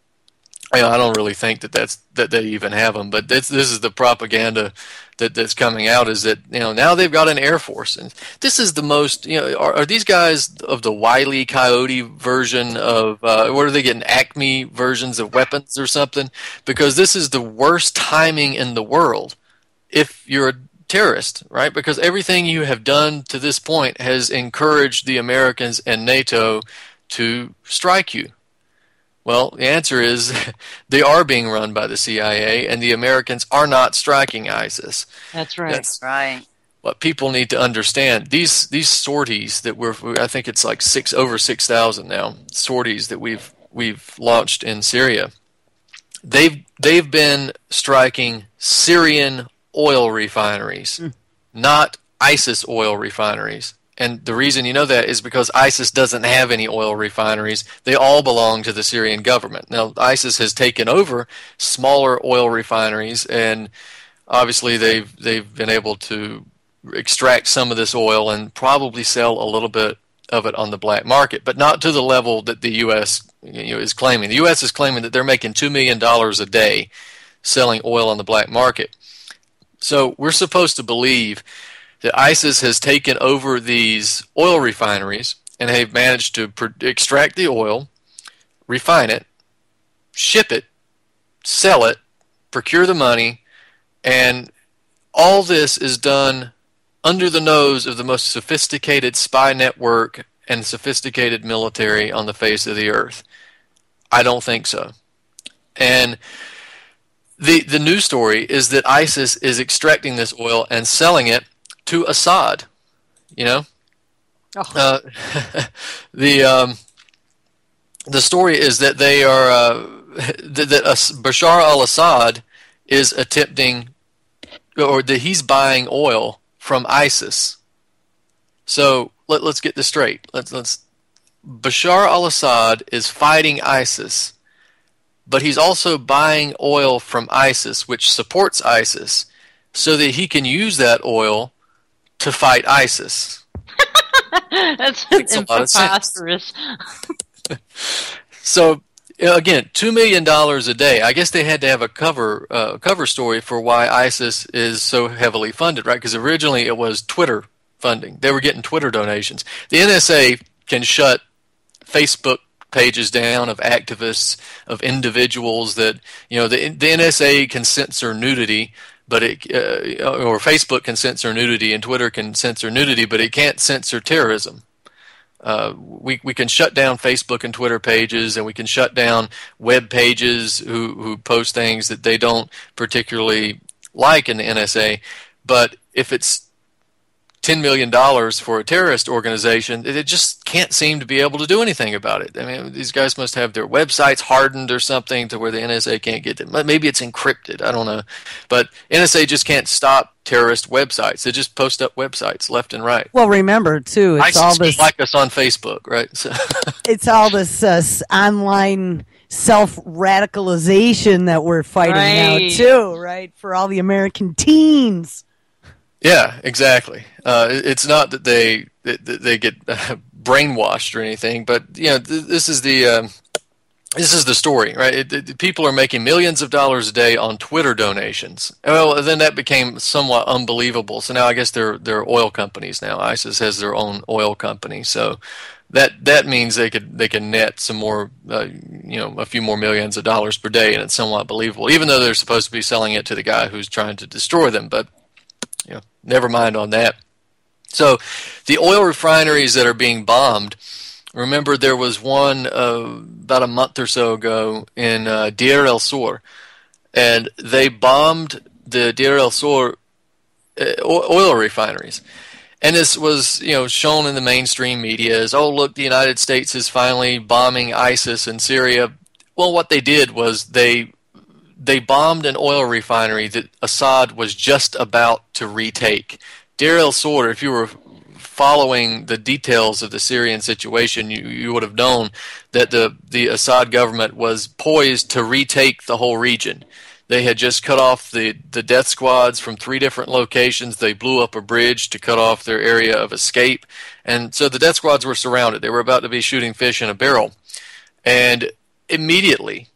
I don't really think that they even have them. But this is the propaganda that's coming out, is that now they've got an air force, and this is the most are these guys of the Wile E. Coyote version of what are they getting, Acme versions of weapons or something? Because this is the worst timing in the world if you're a terrorist, right? Because everything you have done to this point has encouraged the Americans and NATO to strike you. Well, the answer is they are being run by the CIA, and the Americans are not striking ISIS. That's right. That's right. What people need to understand, these sorties that I think it's like over 6,000 now, sorties that we've launched in Syria. They've been striking Syrian oil refineries, not ISIS oil refineries. And the reason you know that is because ISIS doesn't have any oil refineries. They all belong to the Syrian government. Now, ISIS has taken over smaller oil refineries, and obviously they've been able to extract some of this oil and probably sell a little bit of it on the black market, but not to the level that the U.S. Is claiming. The U.S. is claiming that they're making $2 million a day selling oil on the black market. So we're supposed to believe that ISIS has taken over these oil refineries and have managed to extract the oil, refine it, ship it, sell it, procure the money, and all this is done under the nose of the most sophisticated spy network and sophisticated military on the face of the earth. I don't think so. And the news story is that ISIS is extracting this oil and selling it to Assad. The story is that they are that Bashar al-Assad is attempting, or that he's buying oil from ISIS. So let's get this straight. Bashar al-Assad is fighting ISIS, but he's also buying oil from ISIS, which supports ISIS, so that he can use that oil to fight ISIS. That's preposterous. So again, $2 million a day. I guess they had to have a cover story for why ISIS is so heavily funded, right? Because originally it was Twitter funding. They were getting Twitter donations. The NSA can shut Facebook pages down of activists, of individuals that, the NSA can censor nudity, but or Facebook can censor nudity and Twitter can censor nudity, but it can't censor terrorism. We can shut down Facebook and Twitter pages, and we can shut down web pages who post things that they don't particularly like in the NSA. But if it's $10 million for a terrorist organization, it just can't seem to be able to do anything about it. I mean, these guys must have their websites hardened or something to where the NSA can't get them. Maybe it's encrypted. I don't know. But NSA just can't stop terrorist websites. They just post up websites left and right. Well, remember, too, it's ISIS all this... like us on Facebook, right? So it's all this online self-radicalization that we're fighting now, too, right? For all the American teens. Yeah, exactly. It's not that they get brainwashed or anything, but this is the story, right? People are making millions of dollars a day on Twitter donations. Well, then that became somewhat unbelievable. So now I guess they're oil companies now. ISIS has their own oil company, so that means they can net some more, a few more millions of dollars per day, and it's somewhat believable, even though they're supposed to be selling it to the guy who's trying to destroy them. But never mind on that. So the oil refineries that are being bombed, remember there was one about a month or so ago in Deir el-Zor, and they bombed the Deir el-Zor oil refineries. And this was, shown in the mainstream media as, oh, look, the United States is finally bombing ISIS in Syria. Well, what they did was they bombed an oil refinery that Assad was just about to retake. Deir el-Zor, if you were following the details of the Syrian situation, you would have known that the Assad government was poised to retake the whole region. They had just cut off the death squads from 3 different locations. They blew up a bridge to cut off their area of escape. And so the death squads were surrounded. They were about to be shooting fish in a barrel. And immediately,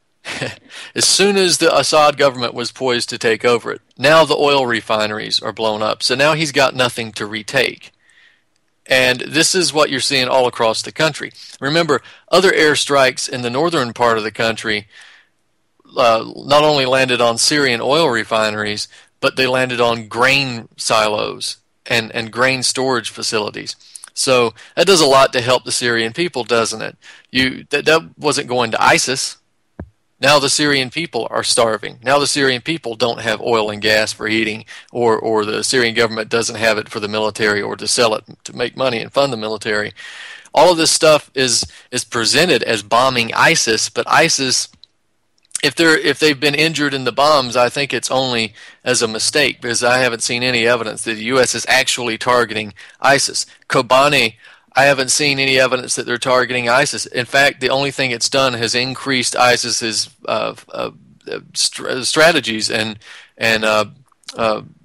as soon as the Assad government was poised to take over it, now the oil refineries are blown up. So now he's got nothing to retake. And this is what you're seeing all across the country. Remember, other airstrikes in the northern part of the country not only landed on Syrian oil refineries, but they landed on grain silos and grain storage facilities. So that does a lot to help the Syrian people, doesn't it? That wasn't going to ISIS. Now the Syrian people are starving. Now the Syrian people don't have oil and gas for heating, or the Syrian government doesn't have it for the military or to sell it to make money and fund the military. All of this stuff is presented as bombing ISIS, but ISIS, if they've been injured in the bombs, I think it's only as a mistake, because I haven't seen any evidence that the U.S. is actually targeting ISIS. Kobani, I haven't seen any evidence that they're targeting ISIS. In fact, the only thing it's done has increased ISIS's strategies and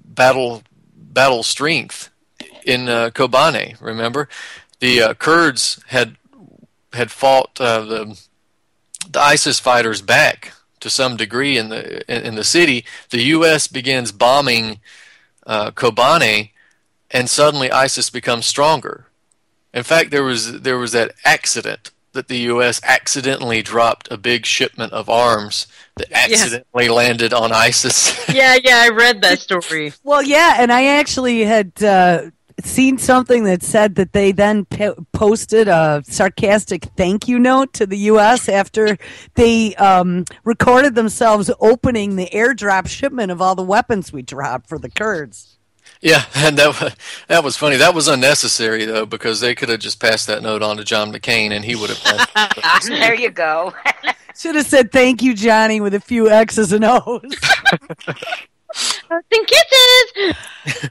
battle strength in Kobani. Remember, the Kurds had fought the ISIS fighters back to some degree in the city. The U.S. begins bombing Kobani, and suddenly ISIS becomes stronger. In fact, there was that accident that the U.S. accidentally dropped a big shipment of arms that accidentally landed on ISIS. Yeah, I read that story. Well, yeah, and I actually had seen something that said that they then posted a sarcastic thank you note to the U.S. after they recorded themselves opening the airdrop shipment of all the weapons we dropped for the Kurds. Yeah, and that was funny. That was unnecessary, though, because they could have just passed that note on to John McCain, and he would have... There you go. Should have said thank you, Johnny, with a few X's and O's. Then kisses!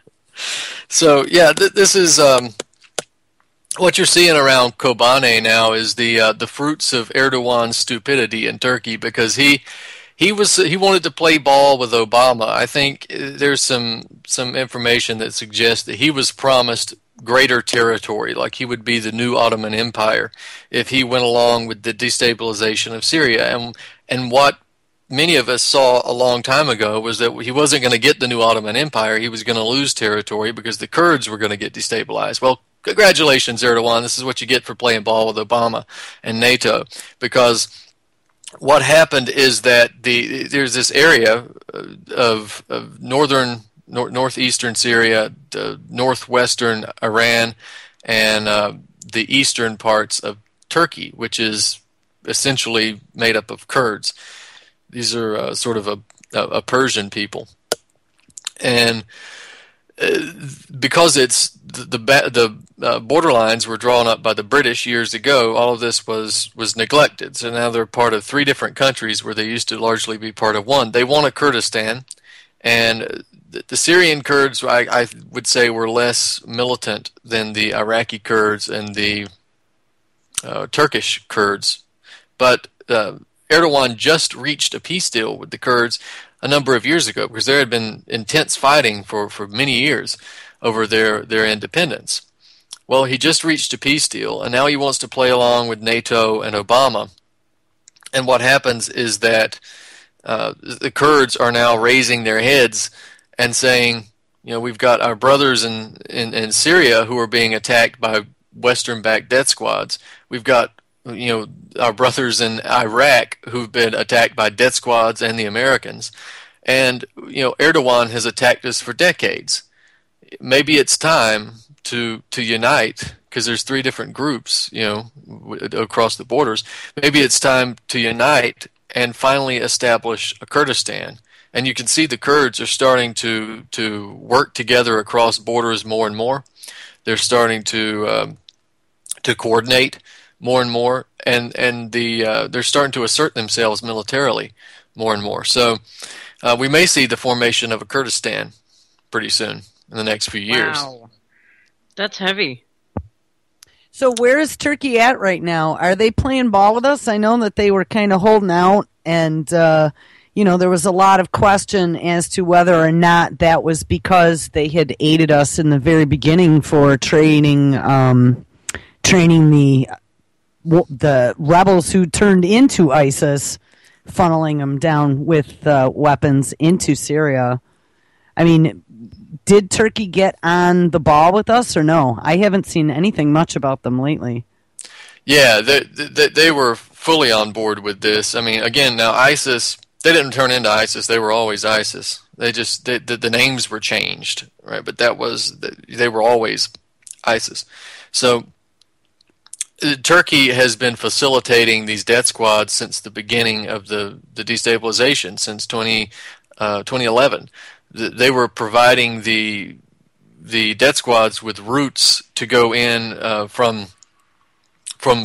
So, yeah, this is... what you're seeing around Kobane now is the fruits of Erdogan's stupidity in Turkey, because he wanted to play ball with Obama. I think there's some information that suggests that he was promised greater territory, like he would be the new Ottoman Empire if he went along with the destabilization of Syria. And what many of us saw a long time ago was that he wasn't going to get the new Ottoman Empire. He was going to lose territory because the Kurds were going to get destabilized. Well, congratulations, Erdogan. This is what you get for playing ball with Obama and NATO. Because what happened is that there's this area of northeastern Syria, northwestern Iran, and the eastern parts of Turkey, which is essentially made up of Kurds. These are sort of a Persian people, and because it's the borderlines were drawn up by the British years ago, all of this was neglected. So now they're part of 3 different countries where they used to largely be part of one. They want a Kurdistan, and the Syrian Kurds, I would say, were less militant than the Iraqi Kurds and the Turkish Kurds. But Erdogan just reached a peace deal with the Kurds a number of years ago, because there had been intense fighting for many years over their independence. Well, he just reached a peace deal, and now he wants to play along with NATO and Obama. And what happens is that the Kurds are now raising their heads and saying, we've got our brothers in Syria who are being attacked by Western-backed death squads. We've got our brothers in Iraq who've been attacked by death squads and the Americans. And, Erdogan has attacked us for decades. Maybe it's time to unite, because there's 3 different groups, across the borders. Maybe it's time to unite and finally establish a Kurdistan. And you can see the Kurds are starting to work together across borders more and more. They're starting to coordinate more and more, and they're starting to assert themselves militarily more and more. So we may see the formation of a Kurdistan pretty soon in the next few years. Wow. That's heavy. So where is Turkey at right now? Are they playing ball with us? I know that they were kind of holding out, and there was a lot of question as to whether or not that was because they had aided us in the very beginning for training the rebels who turned into ISIS, funneling them down with weapons into Syria. I mean, did Turkey get on the ball with us or no? I haven't seen anything much about them lately. Yeah, they were fully on board with this. I mean, again, now ISIS, they didn't turn into ISIS. They were always ISIS. They just, the names were changed, right? But they were always ISIS. So Turkey has been facilitating these death squads since the beginning of the destabilization, since 2011. They were providing the death squads with routes to go in from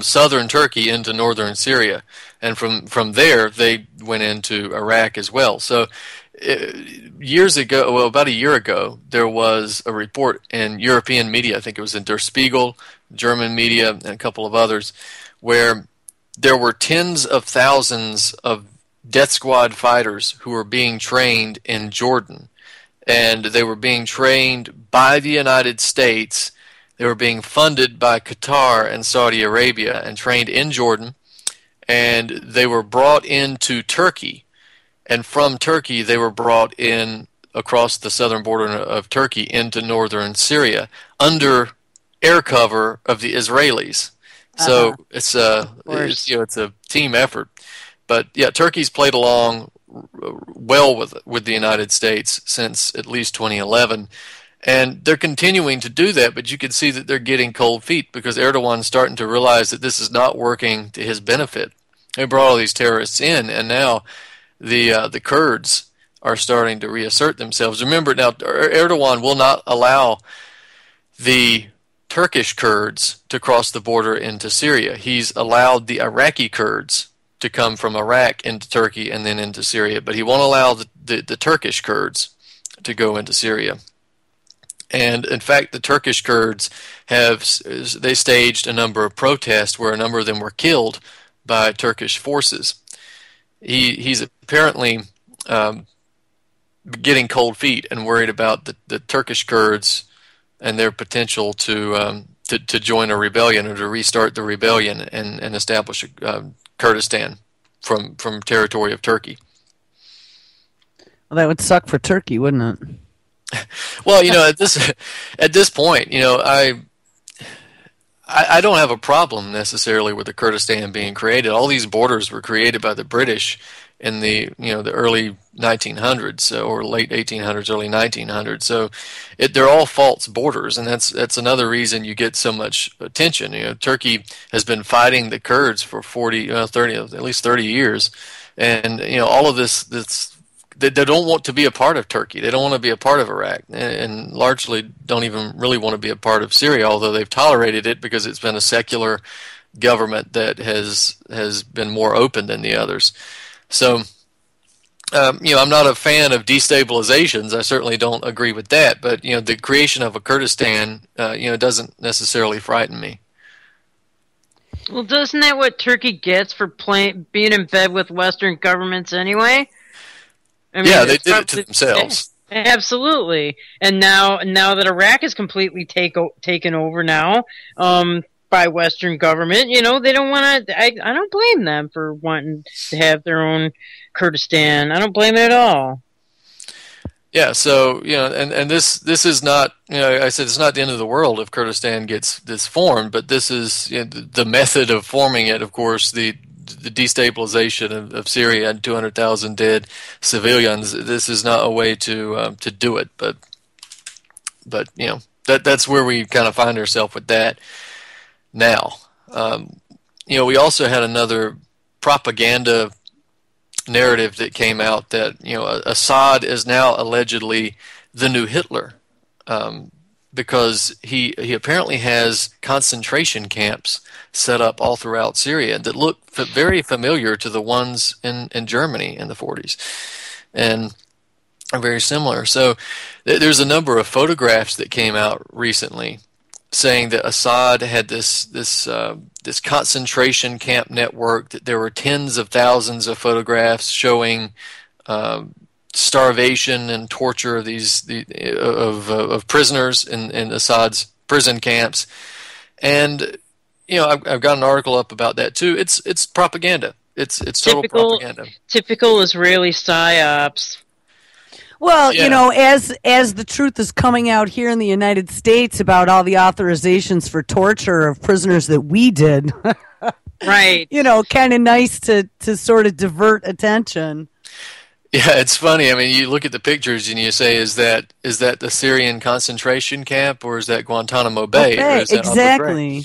southern Turkey into northern Syria, and from there they went into Iraq as well. So years ago, well, about a year ago, there was a report in European media, I think it was in Der Spiegel, German media, and a couple of others, where there were tens of thousands of death squad fighters who were being trained in Jordan. And they were being trained by the United States. They were being funded by Qatar and Saudi Arabia and trained in Jordan. And they were brought into Turkey. And from Turkey, they were brought in across the southern border of Turkey into northern Syria under air cover of the Israelis. So it's a team effort. But yeah, Turkey's played along well with the United States since at least 2011, and they're continuing to do that. But you can see that they're getting cold feet because Erdogan's starting to realize that this is not working to his benefit. They brought all these terrorists in, and now the Kurds are starting to reassert themselves. Remember, now Erdogan will not allow the Turkish Kurds to cross the border into Syria. He's allowed the Iraqi Kurds to come from Iraq into Turkey and then into Syria, but he won't allow the Turkish Kurds to go into Syria. And in fact, the Turkish Kurds they staged a number of protests where a number of them were killed by Turkish forces. He's apparently getting cold feet and worried about the Turkish Kurds and their potential to join a rebellion or to restart the rebellion and establish Kurdistan from territory of Turkey. Well, that would suck for Turkey, wouldn't it? Well, at this point, I don't have a problem necessarily with the Kurdistan being created. All these borders were created by the British in the the early 1900s or late 1800s, early 1900s. So they're all false borders, and that's another reason you get so much attention. Turkey has been fighting the Kurds for 30, at least 30 years, and all of this they don't want to be a part of Turkey. They don't want to be a part of Iraq, and largely don't even really want to be a part of Syria, although they've tolerated it because it's been a secular government that has been more open than the others. So, I'm not a fan of destabilizations. I certainly don't agree with that. But the creation of a Kurdistan, doesn't necessarily frighten me. Well, isn't that what Turkey gets for being in bed with Western governments anyway? I mean, yeah, they did it to themselves. Absolutely. And now that Iraq is completely taken over now by Western government, they don't want to. I don't blame them for wanting to have their own Kurdistan. I don't blame it at all. Yeah, so and this is not I said it's not the end of the world if Kurdistan gets this formed, but this is the method of forming it. Of course, the destabilization of Syria and 200,000 dead civilians. This is not a way to do it, but that's where we kind of find ourselves with that now. We also had another propaganda narrative that came out that Assad is now allegedly the new Hitler, because he apparently has concentration camps set up all throughout Syria that look very familiar to the ones in Germany in the 40s, and are very similar. So there's a number of photographs that came out recently saying that Assad had this concentration camp network, that there were tens of thousands of photographs showing starvation and torture of prisoners in Assad's prison camps. And I've got an article up about that too. It's propaganda. It's total propaganda. Typical Israeli psyops. Well, as the truth is coming out here in the United States about all the authorizations for torture of prisoners that we did, right? Kind of nice to sort of divert attention. Yeah, it's funny. I mean, you look at the pictures and you say, is that the Syrian concentration camp, or is that Guantanamo Bay? Okay, or is that exactly.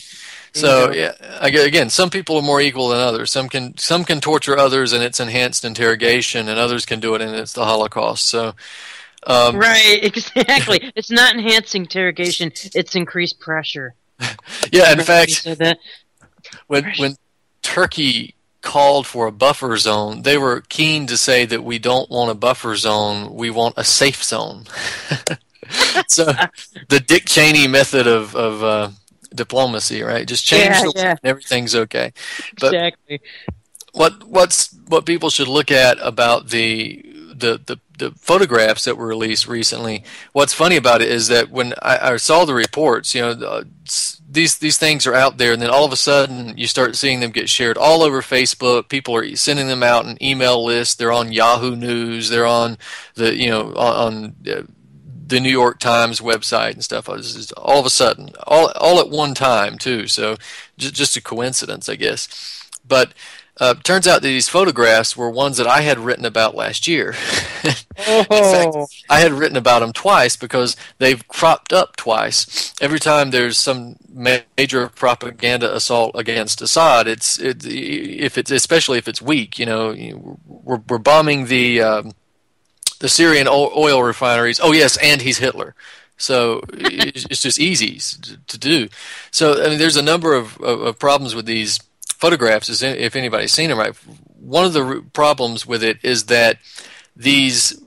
So yeah, again, some people are more equal than others. Some can torture others, and it's enhanced interrogation, and others can do it, and it's the Holocaust. So, right, exactly. It's not enhanced interrogation; it's increased pressure. Yeah, in fact, when Turkey called for a buffer zone, they were keen to say that we don't want a buffer zone; we want a safe zone. So, the Dick Cheney method of diplomacy, right? Just change and everything's okay. But exactly. What people should look at about the photographs that were released recently. What's funny about it is that when I saw the reports, these things are out there, and then all of a sudden you start seeing them get shared all over Facebook. People are sending them out in email lists. They're on Yahoo News. They're on the New York Times website and stuff. All of a sudden, all at one time too. So just a coincidence, I guess. But turns out that these photographs were ones that I had written about last year. In fact, I had written about them twice because they've cropped up twice. Every time there's some major propaganda assault against Assad, especially if it's weak. We're bombing the Syrian oil refineries. Oh yes, and he's Hitler. So it's just easy to do. So I mean, there's a number of problems with these photographs, if anybody's seen them, right? One of the problems with it is that these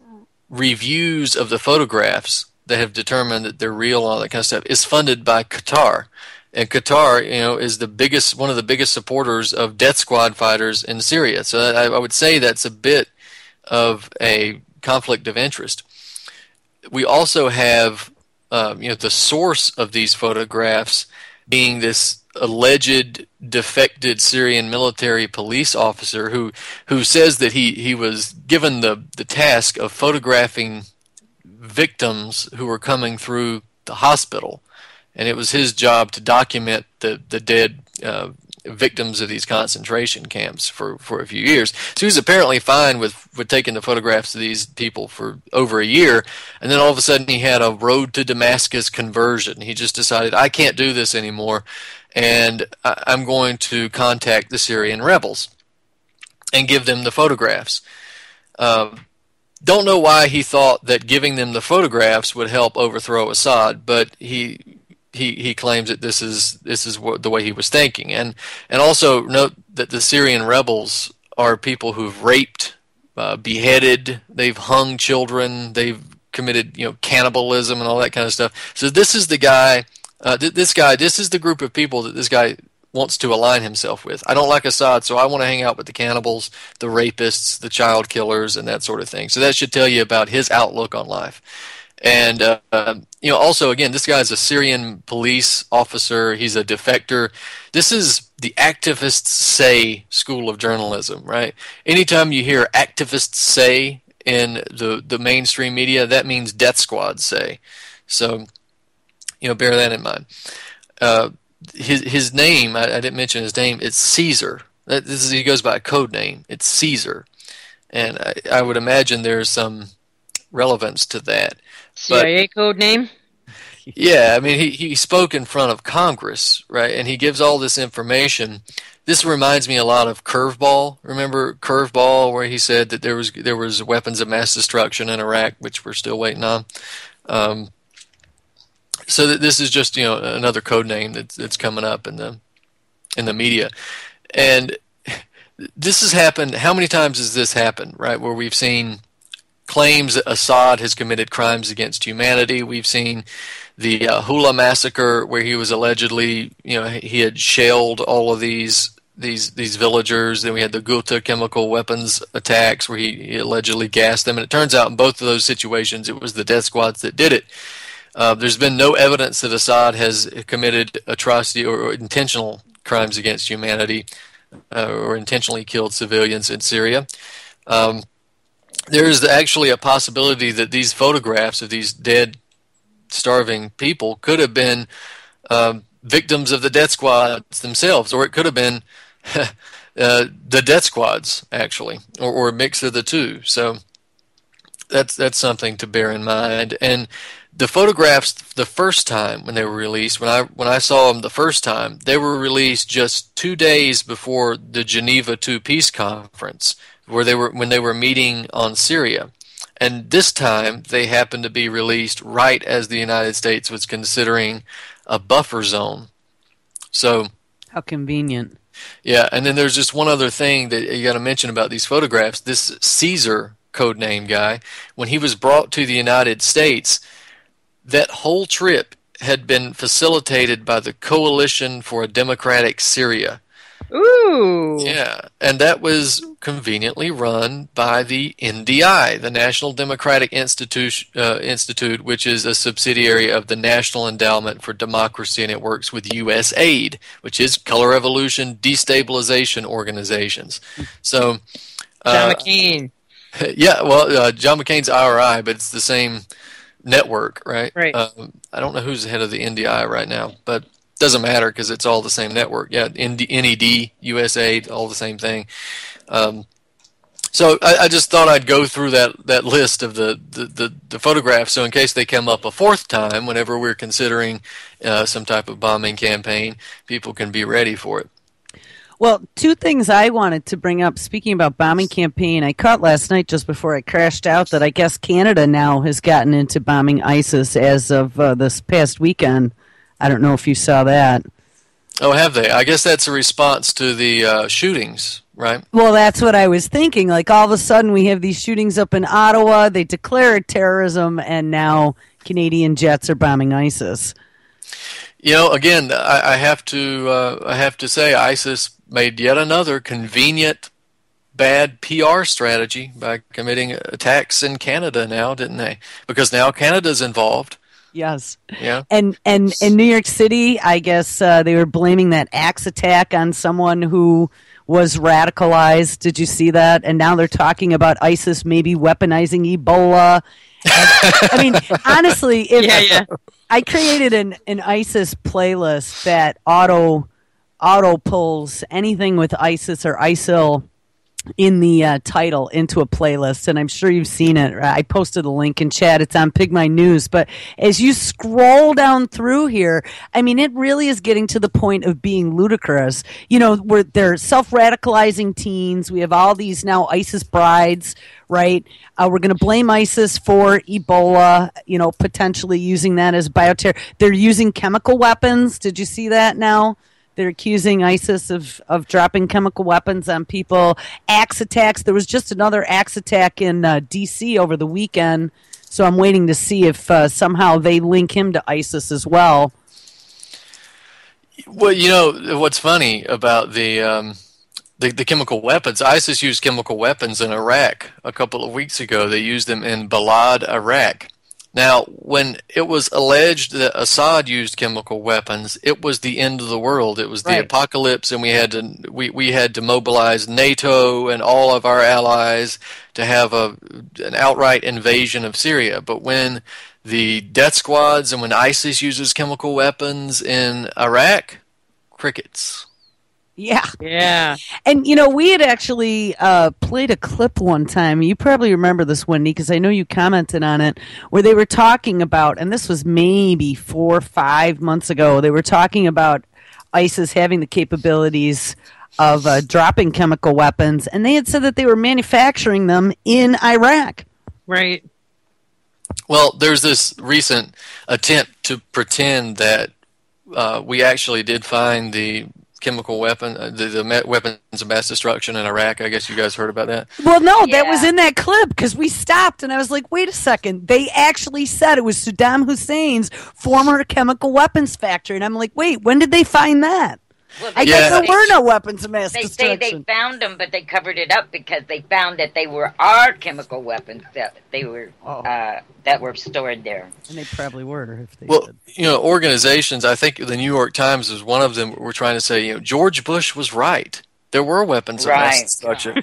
reviews of the photographs that have determined that they're real and all that kind of stuff is funded by Qatar. And Qatar, is one of the biggest supporters of death squad fighters in Syria. So I would say that's a bit of a conflict of interest. We also have, the source of these photographs being this alleged defected Syrian military police officer who says that he was given the task of photographing victims who were coming through the hospital, and it was his job to document the dead victims of these concentration camps for a few years. So he was apparently fine with taking the photographs of these people for over a year, and then all of a sudden he had a road to Damascus conversion. He just decided, I can't do this anymore, and I'm going to contact the Syrian rebels and give them the photographs. Don't know why he thought that giving them the photographs would help overthrow Assad, but he claims that this is the way he was thinking, and also note that the Syrian rebels are people who've raped, beheaded, they've hung children, they've committed cannibalism and all that kind of stuff. So this is the guy. This is the group of people that this guy wants to align himself with. I don't like Assad, so I want to hang out with the cannibals, the rapists, the child killers, and that sort of thing. So that should tell you about his outlook on life. And also, again, this guy's a Syrian police officer. He's a defector. This is the activists say school of journalism, right? Anytime you hear activists say in the mainstream media, that means death squad say. So, bear that in mind. His name, I didn't mention his name, it's Caesar. He goes by a code name. It's Caesar. And I would imagine there's some relevance to that. CIA code name? Yeah, I mean, he spoke in front of Congress, right? And he gives all this information. This reminds me a lot of Curveball. Remember Curveball, where he said that there was weapons of mass destruction in Iraq, which we're still waiting on. So that this is just another code name that's coming up in the media, and this has happened. How many times has this happened? Right, where we've seen claims that Assad has committed crimes against humanity. We've seen the Hula massacre, where he was allegedly, he had shelled all of these villagers. Then we had the Ghouta chemical weapons attacks, where he allegedly gassed them. And it turns out in both of those situations, it was the death squads that did it. There's been no evidence that Assad has committed atrocity or intentional crimes against humanity or intentionally killed civilians in Syria. There is actually a possibility that these photographs of these dead, starving people could have been victims of the death squads themselves, or it could have been the death squads, actually, or a mix of the two. So that's something to bear in mind. And the photographs, the first time when they were released, when I saw them the first time, they were released just 2 days before the Geneva II peace conference, when they were meeting on Syria. And this time they happened to be released right as the United States was considering a buffer zone. So how convenient. Yeah, and then there's just one other thing that you got to mention about these photographs. This Caesar codename guy, when he was brought to the United States, that whole trip had been facilitated by the Coalition for a Democratic Syria. Ooh. Yeah, and that was conveniently run by the NDI, the National Democratic Institute, which is a subsidiary of the National Endowment for Democracy, and it works with U.S. aid, which is color revolution destabilization organizations. So, John McCain. Yeah, well, John McCain's IRI, but it's the same network, right? Right. I don't know who's the head of the NDI right now, but doesn't matter because it's all the same network. Yeah, NED, USAID, all the same thing. So I just thought I'd go through that list of the photographs, so in case they come up a fourth time, whenever we're considering some type of bombing campaign, people can be ready for it. Well, two things I wanted to bring up. Speaking about bombing campaign, I caught last night just before I crashed out that I guess Canada now has gotten into bombing ISIS as of this past weekend. I don't know if you saw that. Oh, have they? I guess that's a response to the shootings, right? Well, that's what I was thinking. Like, all of a sudden we have these shootings up in Ottawa. They declare it terrorism, and now Canadian jets are bombing ISIS. You know, again, I have to say ISIS made yet another convenient bad PR strategy by committing attacks in Canada now, didn't they? Because now Canada's involved. Yes. Yeah. And in New York City, I guess they were blaming that axe attack on someone who was radicalized. Did you see that? And now they're talking about ISIS maybe weaponizing Ebola. I mean, honestly, if I created an ISIS playlist that auto pulls anything with ISIS or ISIL in the title into a playlist, and I'm sure you've seen it. I posted a link in chat. It's on Pigmy News. But as you scroll down through here, I mean, it really is getting to the point of being ludicrous. You know, where they're self-radicalizing teens. We have all these now ISIS brides, right? We're going to blame ISIS for Ebola, you know, potentially using that as bioterror. They're using chemical weapons. Did you see that now? They're accusing ISIS of dropping chemical weapons on people. Axe attacks. There was just another axe attack in D.C. over the weekend, so I'm waiting to see if somehow they link him to ISIS as well. Well, you know, what's funny about the chemical weapons, ISIS used chemical weapons in Iraq a couple of weeks ago. They used them in Balad, Iraq. Now, when it was alleged that Assad used chemical weapons, it was the end of the world. It was the apocalypse, and we had to mobilize NATO and all of our allies to have an outright invasion of Syria. But when the death squads and when ISIS uses chemical weapons in Iraq, crickets. Yeah. And, you know, we had actually played a clip one time. You probably remember this, Wendy, because I know you commented on it, where they were talking about, and this was maybe 4 or 5 months ago, they were talking about ISIS having the capabilities of dropping chemical weapons, and they had said that they were manufacturing them in Iraq. Right. Well, there's this recent attempt to pretend that we actually did find the chemical weapon, the weapons of mass destruction in Iraq. I guess you guys heard about that. Well, no, that was in that clip because we stopped and I was like, wait a second. They actually said it was Saddam Hussein's former chemical weapons factory. And I'm like, wait, when did they find that? Well, I guess there were no weapons of mass destruction. They say they found them, but they covered it up because they found that they were our chemical weapons that they were that were stored there. And they probably were. If they well, did. You know, organizations. I think the New York Times was one of them. Were trying to say, you know, George Bush was right. There were weapons of mass destruction.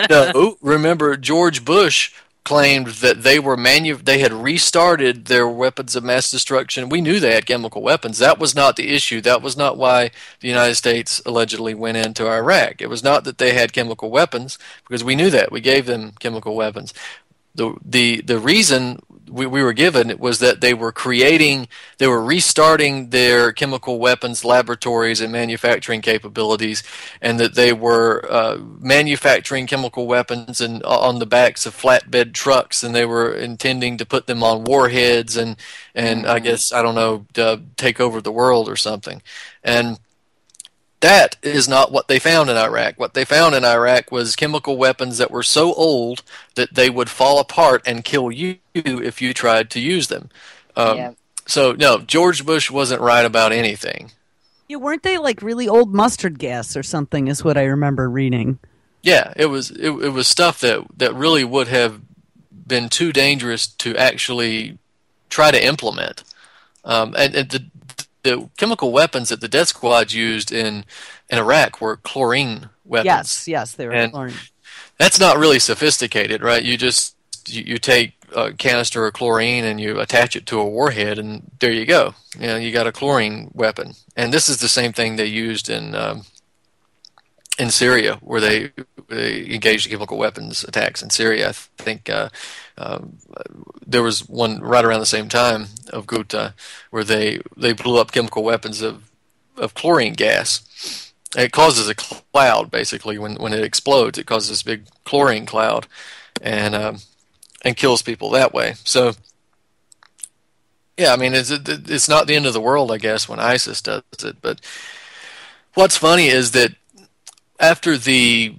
No, remember George Bush claimed that they had restarted their weapons of mass destruction. We knew they had chemical weapons. That was not the issue. That was not why the United States allegedly went into Iraq. It was not that they had chemical weapons, because we knew that. We gave them chemical weapons. The reason we were given was that they were restarting their chemical weapons laboratories and manufacturing capabilities, and that they were manufacturing chemical weapons on the backs of flatbed trucks, and they were intending to put them on warheads and I guess, I don't know, take over the world or something. And that is not what they found in Iraq. What they found in Iraq was chemical weapons that were so old that they would fall apart and kill you if you tried to use them. So, no, George Bush wasn't right about anything. Yeah, weren't they like really old mustard gas or something is what I remember reading. Yeah, it was stuff that really would have been too dangerous to actually try to implement. The chemical weapons that the death squads used in Iraq were chlorine weapons. Yes, they were chlorine. That's not really sophisticated, right? You take a canister of chlorine and you attach it to a warhead, and there you go. You know, you got a chlorine weapon. And this is the same thing they used in Syria, where they engaged in chemical weapons attacks in Syria. I think there was one right around the same time of Ghouta where they blew up chemical weapons of chlorine gas. It causes a cloud, basically, when it explodes. It causes this big chlorine cloud and kills people that way. So, yeah, I mean, it's not the end of the world, I guess, when ISIS does it. But what's funny is that after the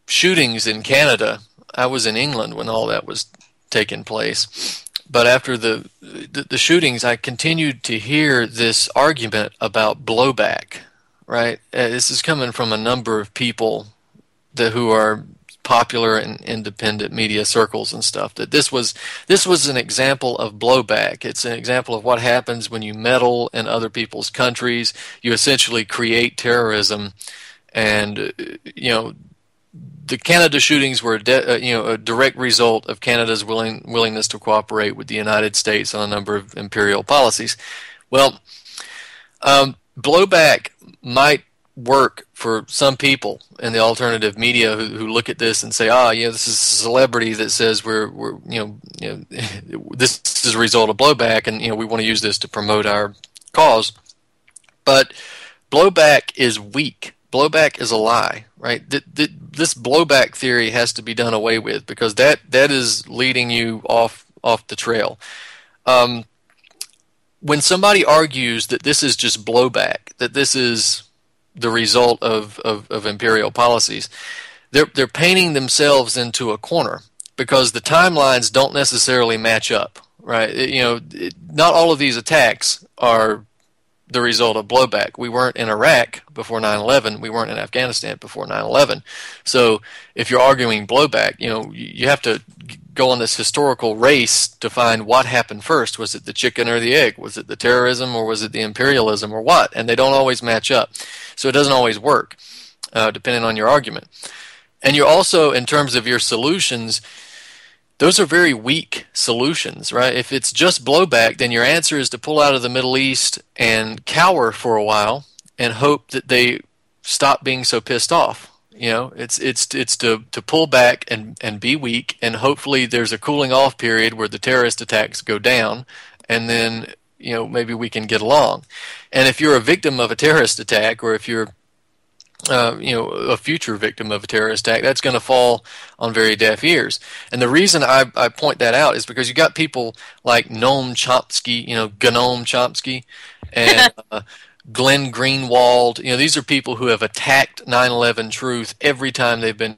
shootings in Canada, I was in England when all that was taking place. But after the shootings, I continued to hear this argument about blowback, right? This is coming from a number of people who are popular in independent media circles and stuff, that this was an example of blowback. It's an example of what happens when you meddle in other people's countries. You essentially create terrorism. And the Canada shootings were a direct result of Canada's willingness to cooperate with the United States on a number of imperial policies. Well, blowback might work for some people in the alternative media who look at this and say, this is a celebrity that says we're this is a result of blowback, and we want to use this to promote our cause. But blowback is weak. Blowback is a lie, right? This blowback theory has to be done away with, because that is leading you off the trail. When somebody argues that this is just blowback, that this is the result of imperial policies, they're painting themselves into a corner, because the timelines don't necessarily match up, right? Not all of these attacks are the result of blowback. We weren't in Iraq before 9/11. We weren't in Afghanistan before 9/11. So if you're arguing blowback, you have to go on this historical race to find what happened first. Was it the chicken or the egg? Was it the terrorism, or was it the imperialism, or what? And they don't always match up. So it doesn't always work, depending on your argument. And you're also, in terms of your solutions, those are very weak solutions, right? If it's just blowback, then your answer is to pull out of the Middle East and cower for a while and hope that they stop being so pissed off. It's to pull back and be weak, and hopefully there's a cooling off period where the terrorist attacks go down, and then maybe we can get along. And if you're a victim of a terrorist attack, or if you're a future victim of a terrorist attack, that's going to fall on very deaf ears. And the reason I point that out is because you got people like Noam Chomsky, Gnome Chomsky, and Glenn Greenwald. These are people who have attacked 9/11 truth every time they've been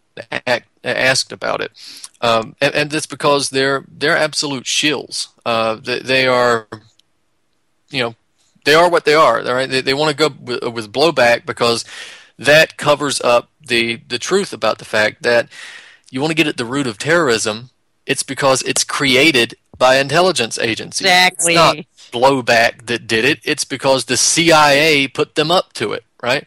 asked about it. And that's because they're absolute shills. They are, they are what they are. Right? They want to go with blowback because that covers up the truth about the fact that you want to get at the root of terrorism. It's because it's created by intelligence agencies. Exactly. It's not blowback that did it. It's because the CIA put them up to it, right?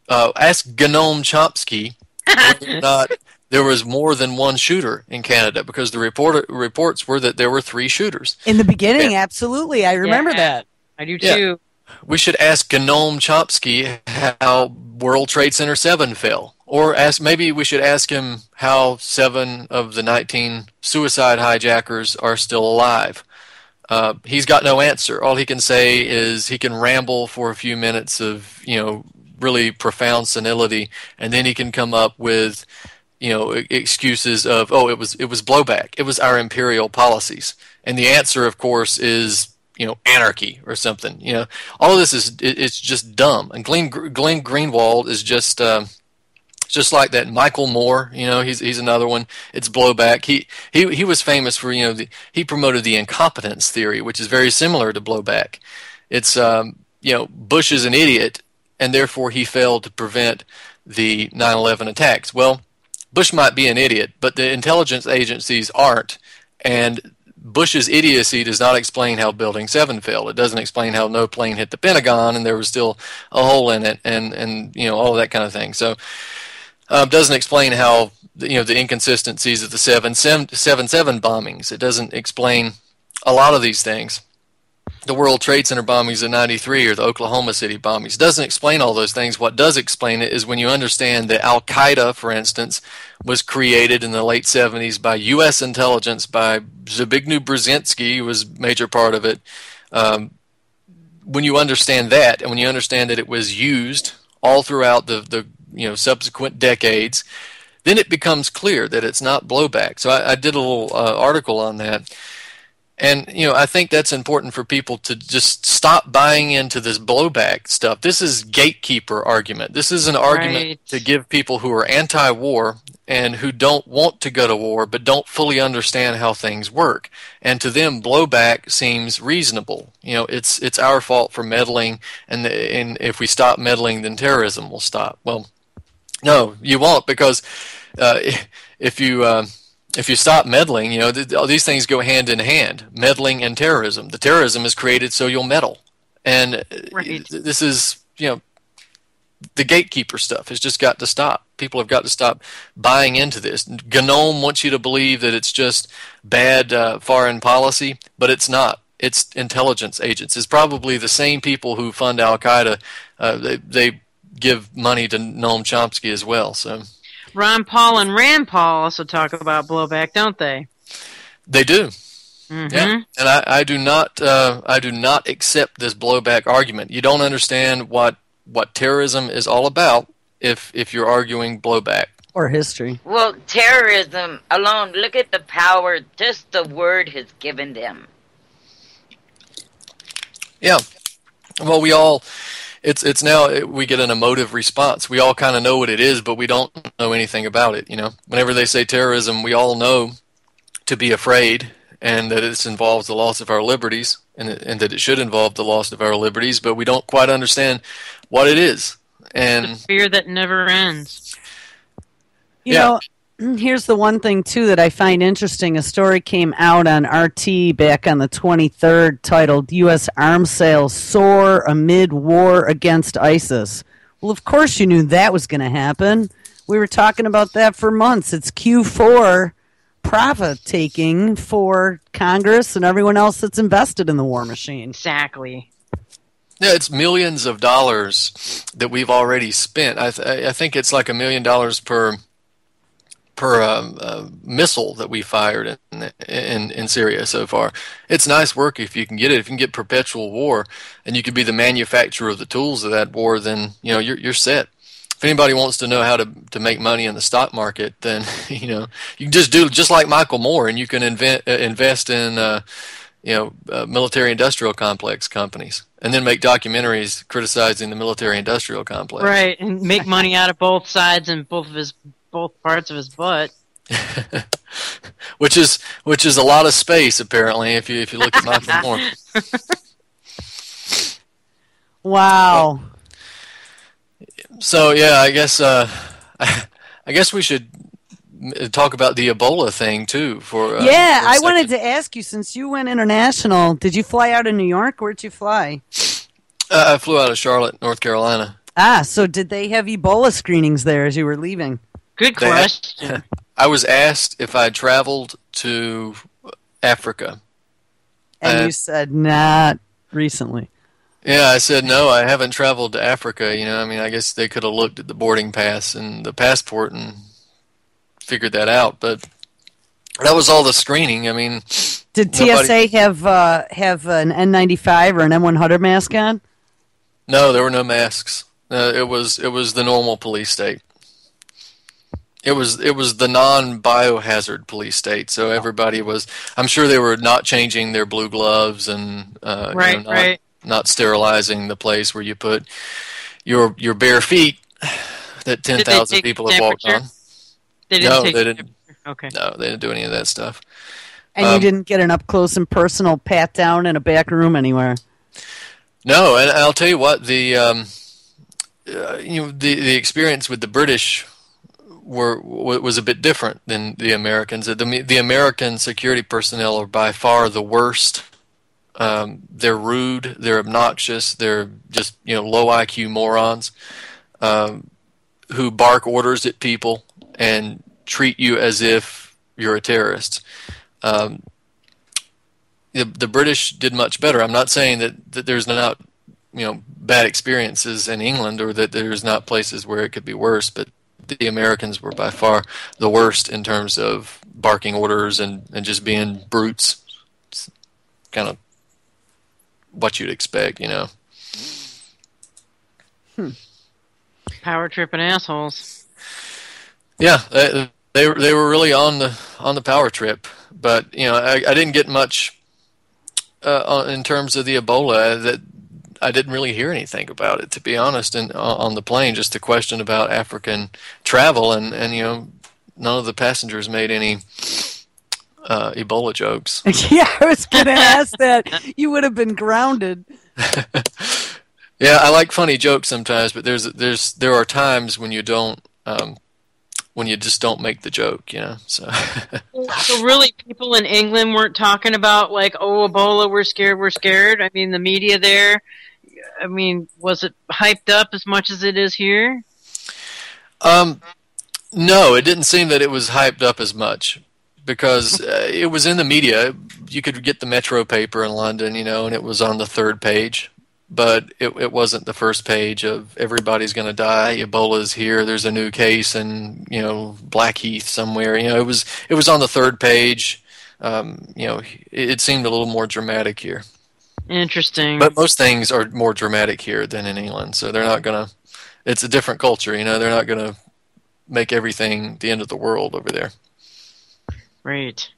Ask Gnome Chomsky whether or not there was more than one shooter in Canada, because the reports were that there were 3 shooters. In the beginning, absolutely. I remember that. I do too. We should ask Gnome Chomsky how World Trade Center 7 fell. Or maybe we should ask him how 7 of the 19 suicide hijackers are still alive. He's got no answer. All he can say is he can ramble for a few minutes of really profound senility, and then he can come up with excuses of, it was blowback. It was our imperial policies. And the answer, of course, is anarchy or something. All of this it's just dumb. And Glenn Greenwald is just like that. Michael Moore, he's another one. It's blowback. He was famous for he promoted the incompetence theory, which is very similar to blowback. It's Bush is an idiot, and therefore he failed to prevent the 9/11 attacks. Well, Bush might be an idiot, but the intelligence agencies aren't, and Bush's idiocy does not explain how Building 7 fell. It doesn't explain how no plane hit the Pentagon and there was still a hole in it, and all of that kind of thing. So doesn't explain how the inconsistencies of the 7/7 bombings. It doesn't explain a lot of these things. The World Trade Center bombings of '93 or the Oklahoma City bombings doesn't explain all those things. What does explain it is when you understand that Al Qaeda, for instance, was created in the late '70s by U.S. intelligence, by Zbigniew Brzezinski, who was a major part of it. When you understand that, and when you understand that it was used all throughout the subsequent decades, then it becomes clear that it's not blowback. So I did a little article on that. And, I think that's important for people to just stop buying into this blowback stuff. This is gatekeeper argument. This is an argument to give people who are anti-war and who don't want to go to war but don't fully understand how things work. And to them, blowback seems reasonable. It's our fault for meddling, and if we stop meddling, then terrorism will stop. Well, no, you won't, because if you stop meddling, all these things go hand in hand, meddling and terrorism. The terrorism is created so you'll meddle. And this is, the gatekeeper stuff has just got to stop. People have got to stop buying into this. GNOME wants you to believe that it's just bad foreign policy, but it's not. It's intelligence agents. It's probably the same people who fund Al Qaeda. They give money to Noam Chomsky as well. So Ron Paul and Rand Paul also talk about blowback, don't they? they do. Mm-hmm. Yeah, and I do not accept this blowback argument. You don't understand what terrorism is all about if you're arguing blowback. Or history. Well, terrorism alone, look at the power just the word has given them. Yeah. Well, it's now we get an emotive response. We all kind of know what it is, but we don't know anything about it. Whenever they say terrorism, we all know to be afraid, and that it involves the loss of our liberties, and that it should involve the loss of our liberties, but we don't quite understand what it is. And the fear that never ends. You know, here's the one thing, too, that I find interesting. A story came out on RT back on the 23rd titled, U.S. Arms Sales Soar Amid War Against ISIS. Well, of course you knew that was going to happen. We were talking about that for months. It's Q4 profit-taking for Congress and everyone else that's invested in the war machine. Exactly. Yeah, it's millions of dollars that we've already spent. I think it's like $1 million per missile that we fired in Syria so far. It's nice work if you can get it. If you can get perpetual war, and you can be the manufacturer of the tools of that war, then you're set. If anybody wants to know how to make money in the stock market, then you can just do just like Michael Moore, and you can invest in military-industrial complex companies, and then make documentaries criticizing the military-industrial complex. Right, and make money out of both sides and both parts of his butt. which is a lot of space, apparently, if you look at Michael Moore. Wow. So yeah, I guess we should talk about the Ebola thing too. I wanted to ask you, since you went international, did you fly out of New York? Where'd you fly? I flew out of Charlotte, North Carolina. So did they have Ebola screenings there as you were leaving? Good question. I was asked if I had traveled to Africa. And you said, not recently. Yeah, I said, no, I haven't traveled to Africa. I guess they could have looked at the boarding pass and the passport and figured that out. But that was all the screening. Did TSA have an N95 or an M100 mask on? No, there were no masks. It was the normal police state. It was the non-biohazard police state. So everybody was. I'm sure they were not changing their blue gloves and not sterilizing the place where you put your bare feet that 10,000 people have walked on. They didn't. Okay. No, they didn't do any of that stuff. And you didn't get an up close and personal pat down in a back room anywhere. No, and I'll tell you what, the experience with the British was a bit different than the Americans. The American security personnel are by far the worst. They're rude, they're obnoxious, they're just low IQ morons who bark orders at people and treat you as if you're a terrorist. The British did much better. I'm not saying that there's not bad experiences in England, or that there's not places where it could be worse, but the Americans were by far the worst in terms of barking orders and just being brutes. It's kind of what you'd expect, Power tripping assholes. Yeah, they were really on the power trip, but I didn't get much in terms of the Ebola. That I didn't really hear anything about it, to be honest. And on the plane, just a question about African travel, and none of the passengers made any Ebola jokes. Yeah, I was going to ask that. You would have been grounded. Yeah, I like funny jokes sometimes, but there are times when you don't. When you just don't make the joke, So really, people in England weren't talking about like, oh, Ebola, we're scared. The media there, I mean, was it hyped up as much as it is here? No, it didn't seem that it was hyped up as much because it was in the media. You could get the Metro paper in London, and it was on the third page, but it wasn't the first page of everybody's going to die. Ebola's here. There's a new case in Blackheath somewhere. It was on the third page. It seemed a little more dramatic here. Interesting. But most things are more dramatic here than in England, so they're not going to. It's a different culture. They're not going to make everything the end of the world over there. Right.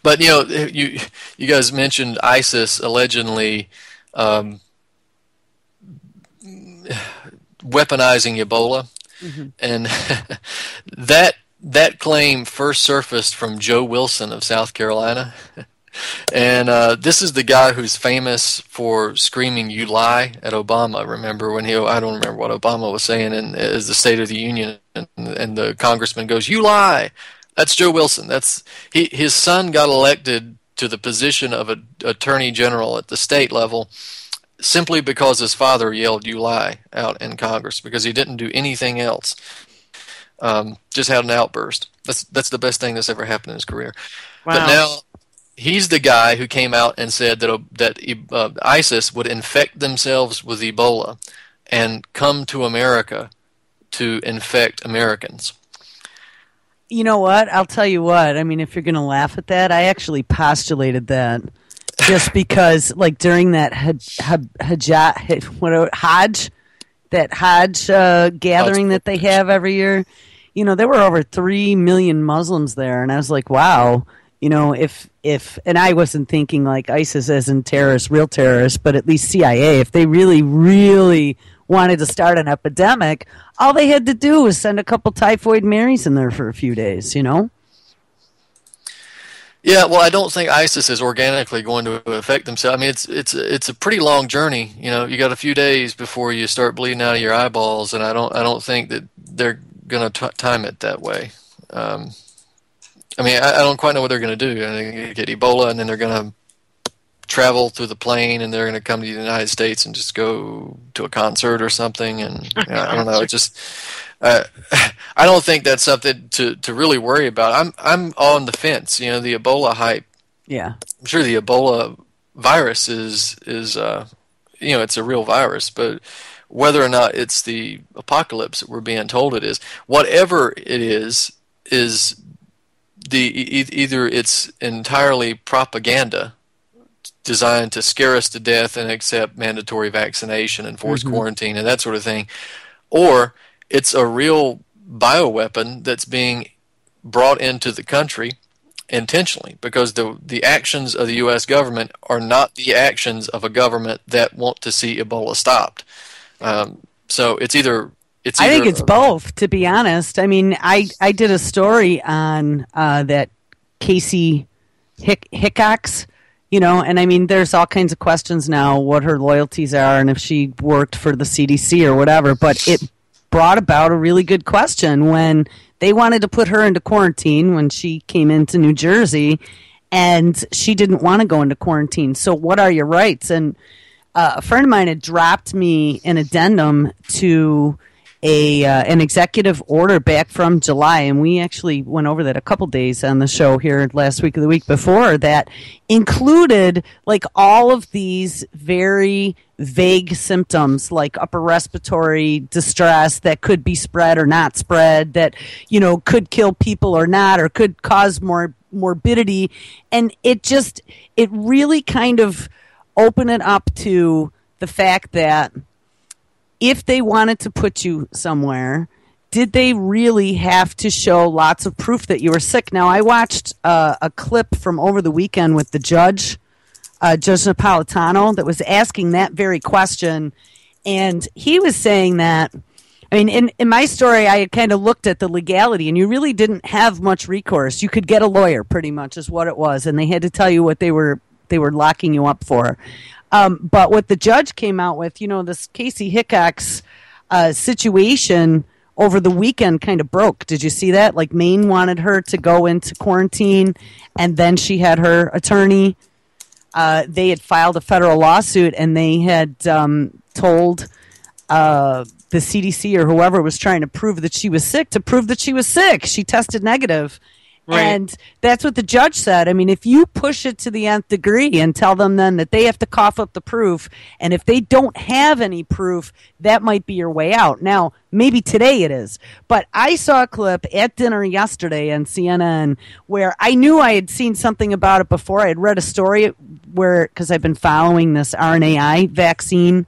But you guys mentioned ISIS allegedly weaponizing Ebola, and that claim first surfaced from Joe Wilson of South Carolina. And this is the guy who's famous for screaming "You lie" at Obama. Remember when I don't remember what Obama was saying as the State of the Union, and the congressman goes, "You lie." That's Joe Wilson. His son got elected to the position of attorney general at the state level simply because his father yelled "You lie" out in Congress, because he didn't do anything else. Just had an outburst. That's the best thing that's ever happened in his career. Wow. But now he's the guy who came out and said that ISIS would infect themselves with Ebola and come to America to infect Americans. You know what? I'll tell you what. I mean, if you're going to laugh at that, I actually postulated that just because, like, during that Hajj gathering that they have every year, there were over 3 million Muslims there, and I was like, wow. If and I wasn't thinking like ISIS as in terrorists, real terrorists, but at least CIA, if they really, really wanted to start an epidemic, all they had to do was send a couple Typhoid Marys in there for a few days, Yeah, well, I don't think ISIS is organically going to affect themselves. I mean, it's a pretty long journey. You got a few days before you start bleeding out of your eyeballs, and I don't think that they're going to time it that way. I mean, I don't quite know what they're going to do. They're going to get Ebola, and then they're going to travel through the plane, and they're going to come to the United States and just go to a concert or something. And I don't know. It just I don't think that's something to really worry about. I'm on the fence. The Ebola hype. Yeah, I'm sure the Ebola virus is it's a real virus, but whether or not it's the apocalypse that we're being told it is, whatever it is either it's entirely propaganda designed to scare us to death and accept mandatory vaccination and forced quarantine and that sort of thing, or it's a real bioweapon that's being brought into the country intentionally, because the actions of the U.S. government are not the actions of a government that want to see Ebola stopped. So it's either... I think it's both, to be honest. I mean, I did a story on that Casey Hickox, and I mean, there's all kinds of questions now what her loyalties are and if she worked for the CDC or whatever, but it brought about a really good question when they wanted to put her into quarantine when she came into New Jersey, and she didn't want to go into quarantine. So what are your rights? And a friend of mine had dropped me an addendum to an executive order back from July, and we actually went over that a couple days on the show here last week or the week before, that included like all of these very vague symptoms like upper respiratory distress that could be spread or not spread, that could kill people or not, or could cause more morbidity. And it really kind of opened it up to the fact that if they wanted to put you somewhere, did they really have to show lots of proof that you were sick? Now, I watched a clip from over the weekend with the Judge Napolitano, that was asking that very question, and he was saying that, I mean, in my story, I had kind of looked at the legality, and you really didn't have much recourse. You could get a lawyer, pretty much, is what it was, and they had to tell you what they were locking you up for. But what the judge came out with, this Casey Hickox situation over the weekend kind of broke. Did you see that? Like, Maine wanted her to go into quarantine, and then she had her attorney they had filed a federal lawsuit, and they had told the CDC or whoever was trying to prove that she was sick to prove that she was sick. She tested negative. Right. And that's what the judge said. I mean, if you push it to the nth degree and tell them then that they have to cough up the proof, and if they don't have any proof, that might be your way out. Now, maybe today it is. But I saw a clip at dinner yesterday on CNN where I knew I had seen something about it before. I had read a story where, because I've been following this RNAi vaccine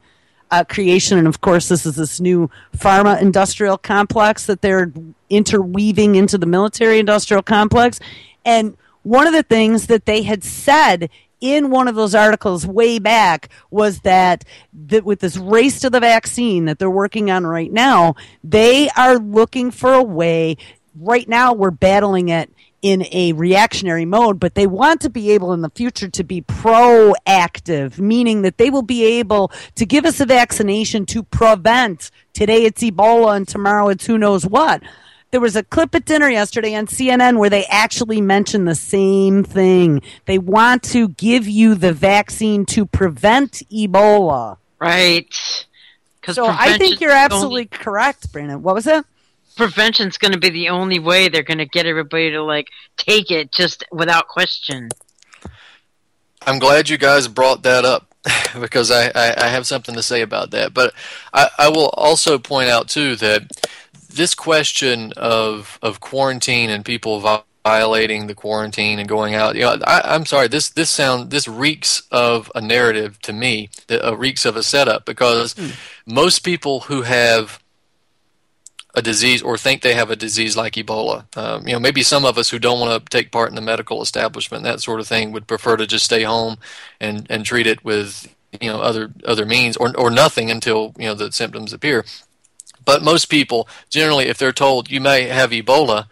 creation, and of course this is this new pharma industrial complex that they're interweaving into the military industrial complex. And one of the things that they had said in one of those articles way back was that with this race to the vaccine that they're working on right now, they are looking for a way. Right now we're battling it in a reactionary mode, but they want to be able in the future to be proactive, meaning that they will be able to give us a vaccination to prevent. Today it's Ebola and tomorrow it's who knows what. There was a clip at dinner yesterday on CNN where they actually mentioned the same thing. They want to give you the vaccine to prevent Ebola. Right. So I think you're absolutely correct, Brandon. What was that? Prevention's going to be the only way they're going to get everybody to take it just without question. I'm glad you guys brought that up because I have something to say about that. But I will also point out too that this question of quarantine and people violating the quarantine and going out, I'm sorry, this reeks of a narrative to me, that reeks of a setup, because most people who have a disease or think they have a disease like Ebola. Maybe some of us who don't want to take part in the medical establishment, that sort of thing, would prefer to just stay home and treat it with other means or nothing until the symptoms appear. But most people, generally, if they're told you may have Ebola,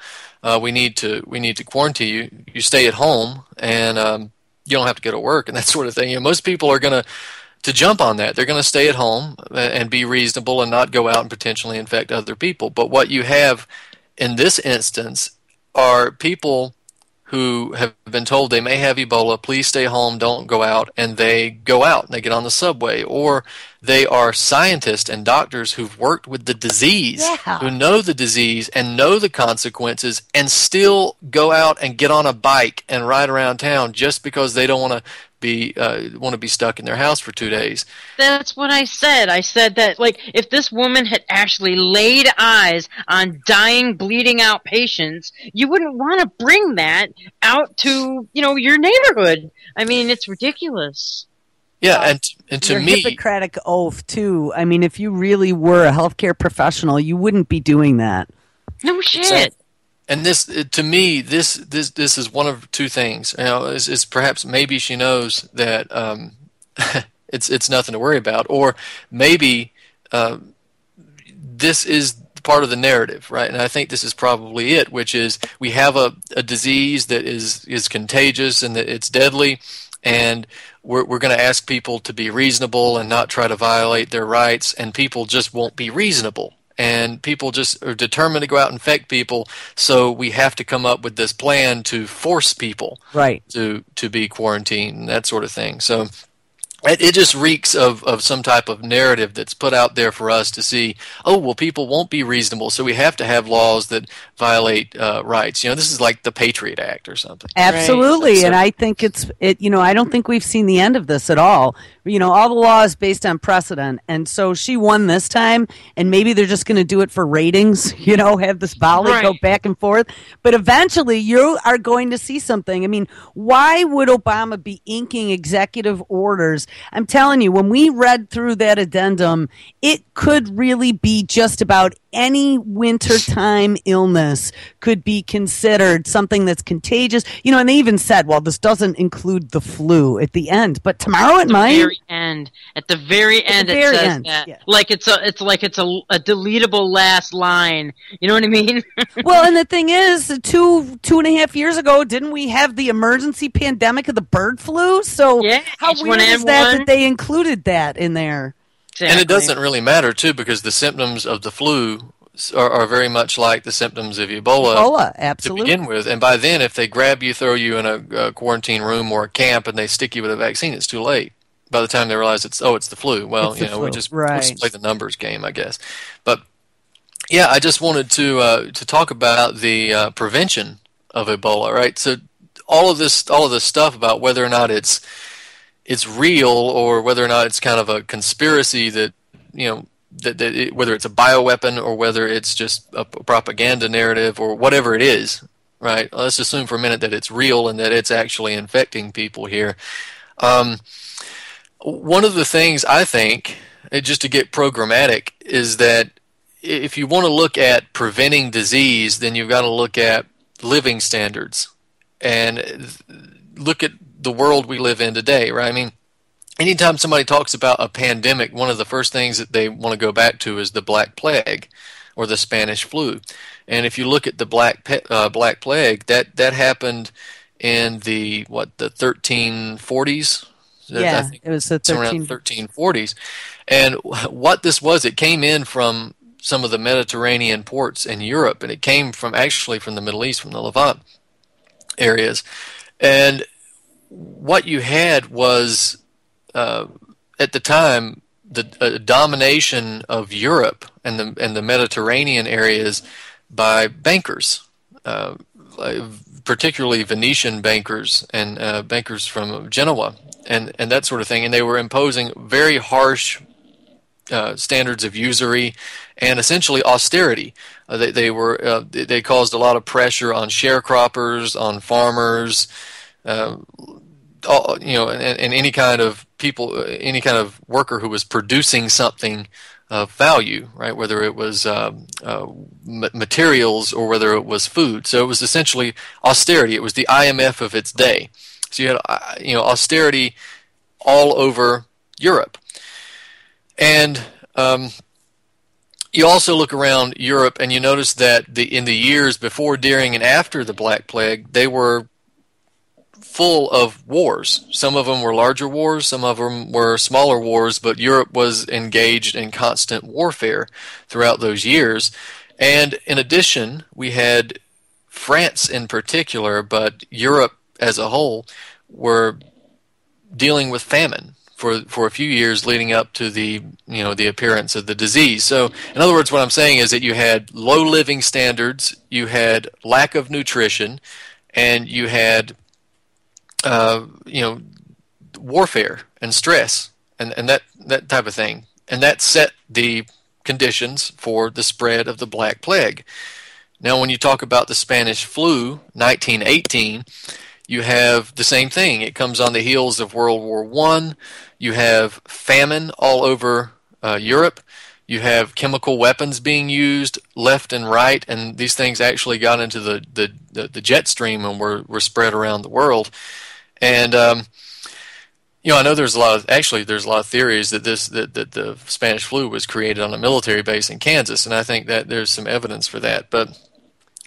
we need to quarantine you. You stay at home and you don't have to go to work and that sort of thing. Most people are going to jump on that. They're going to stay at home and be reasonable and not go out and potentially infect other people. But what you have in this instance are people who have been told they may have Ebola, please stay home, don't go out, and they go out and they get on the subway. Or they are scientists and doctors who've worked with the disease, who know the disease and know the consequences, and still go out and get on a bike and ride around town just because they don't want to be stuck in their house for 2 days. That's what I said. I said that, if this woman had actually laid eyes on dying, bleeding out patients, you wouldn't want to bring that out to, your neighborhood. I mean, it's ridiculous. Yeah, and to me, Hippocratic oath too. I mean, if you really were a healthcare professional, you wouldn't be doing that. No shit. Exactly. And this, to me, this is one of two things. Is perhaps maybe she knows that it's nothing to worry about, or maybe this is part of the narrative, right? And I think this is probably it, which is we have a disease that is contagious and that it's deadly, and we're going to ask people to be reasonable and not try to violate their rights, and people just won't be reasonable. And people just are determined to go out and infect people, so we have to come up with this plan to force people to be quarantined and that sort of thing. So it just reeks of some type of narrative that's put out there for us to see, people won't be reasonable, so we have to have laws that violate rights. This is like the Patriot Act or something. Absolutely, right. And I think I don't think we've seen the end of this at all. All the law is based on precedent, and so she won this time, and maybe they're just going to do it for ratings, have this volley go back and forth. But eventually, you are going to see something. I mean, why would Obama be inking executive orders? I'm telling you, when we read through that addendum, it could really be just about any wintertime illness could be considered something that's contagious. And they even said, well, this doesn't include the flu at the end, but tomorrow it might. At the very end, it says that. Yeah. It's a deletable last line. You know what I mean? Well, and the thing is, two and a half years ago, didn't we have the emergency pandemic of the bird flu? So how weird is that they included that in there? Exactly. And it doesn't really matter, too, because the symptoms of the flu are very much like the symptoms of Ebola. Ebola, To absolutely. begin with, and by then, if they grab you, throw you in a quarantine room or a camp, and they stick you with a vaccine, it's too late. By the time they realize it's the flu. Well, It's the we flu, just right. play the numbers game, I guess. But yeah, I just wanted to talk about the prevention of Ebola, right? So all of this stuff about whether or not it's real or whether or not it's kind of a conspiracy that whether it's a bioweapon or whether it's just a propaganda narrative or whatever it is, right? Let's assume for a minute that it's real and that it's actually infecting people here. One of the things I think, just to get programmatic, is that if you want to look at preventing disease, then you've got to look at living standards and look at the world we live in today, right? I mean, anytime somebody talks about a pandemic, one of the first things that they want to go back to is the Black Plague or the Spanish flu. And if you look at the Black Plague, that happened in the 1340s? Yeah, I think it was the around 13. 1340s. And what this was, it came in from some of the Mediterranean ports in Europe, and it came from the Middle East, from the Levant areas. And what you had was, at the time, the domination of Europe and the Mediterranean areas by bankers, particularly Venetian bankers and bankers from Genoa and that sort of thing. And they were imposing very harsh standards of usury and essentially austerity. They caused a lot of pressure on sharecroppers, on farmers, and any kind of people, any kind of worker who was producing something of value, right? Whether it was materials or whether it was food. So it was essentially austerity. It was the IMF of its day. So you had austerity all over Europe, and you also look around Europe and you notice that in the years before, during, and after the Black Plague, they were full of wars. Some of them were larger wars, some of them were smaller wars, but Europe was engaged in constant warfare throughout those years. And in addition, we had France in particular, but Europe as a whole, were dealing with famine for a few years leading up to the appearance of the disease. So, in other words, what I'm saying is that you had low living standards, you had lack of nutrition, and you had warfare and stress and that type of thing. And that set the conditions for the spread of the Black Plague. Now, when you talk about the Spanish flu, 1918, you have the same thing. It comes on the heels of World War I. You have famine all over Europe. You have chemical weapons being used left and right, and these things actually got into the jet stream and were spread around the world. And I know there's a lot of theories that the Spanish flu was created on a military base in Kansas, and I think that there's some evidence for that. But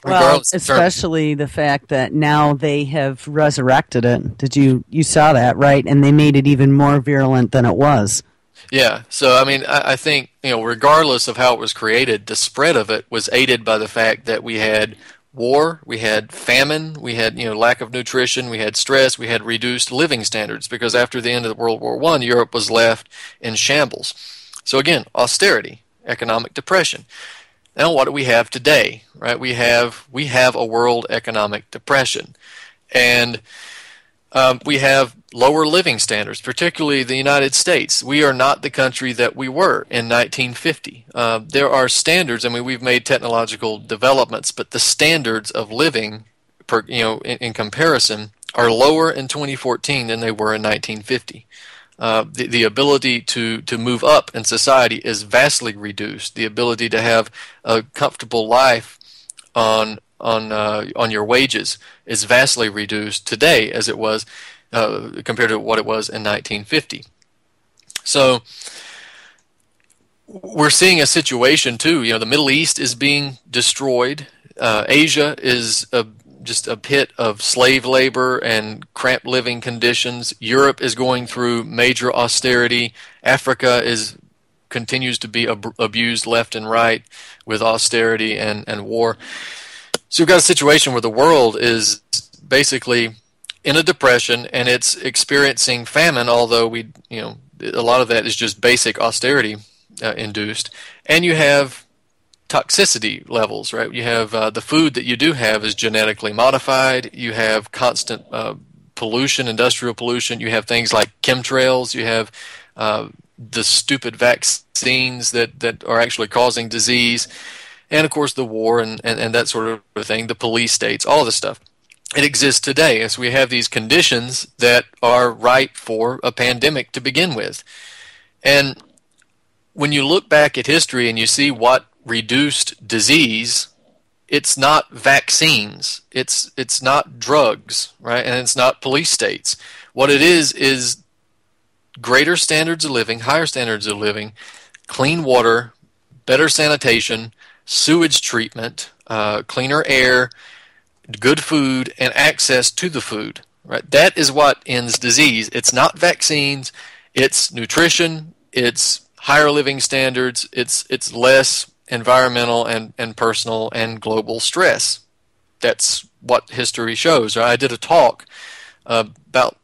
regardless, especially the fact that now they have resurrected it. You saw that, right? And they made it even more virulent than it was. Yeah. So, I mean, I think, regardless of how it was created, the spread of it was aided by the fact that we had war, we had famine, we had, lack of nutrition, we had stress, we had reduced living standards, because after the end of World War I, Europe was left in shambles. So again, austerity, economic depression. Now, what do we have today? Right? We have a world economic depression, and we have lower living standards, particularly the United States. We are not the country that we were in 1950. There are standards. I mean, we've made technological developments, but the standards of living, in comparison, are lower in 2014 than they were in 1950. The ability to move up in society is vastly reduced. The ability to have a comfortable life on your wages is vastly reduced today as it was compared to what it was in 1950. So we're seeing a situation too. The Middle East is being destroyed. Asia is just a pit of slave labor and cramped living conditions. Europe is going through major austerity. Africa is continues to be abused left and right with austerity and war. So you've got a situation where the world is basically in a depression and it's experiencing famine, although a lot of that is just basic austerity induced. And you have toxicity levels, right? You have the food that you do have is genetically modified. You have constant pollution, industrial pollution. You have things like chemtrails. You have the stupid vaccines that are actually causing disease. And, of course, the war and that sort of thing, the police states, all this stuff. It exists today. As we have these conditions that are ripe for a pandemic to begin with. And when you look back at history and you see what reduced disease, it's not vaccines, it's not drugs, right? And it's not police states. What it is greater standards of living, higher standards of living, clean water, better sanitation, sewage treatment, cleaner air, good food, and access to the food, right? That is what ends disease. It's not vaccines, it's nutrition, it's higher living standards, it's less environmental and personal and global stress. That's what history shows. Right? I did a talk about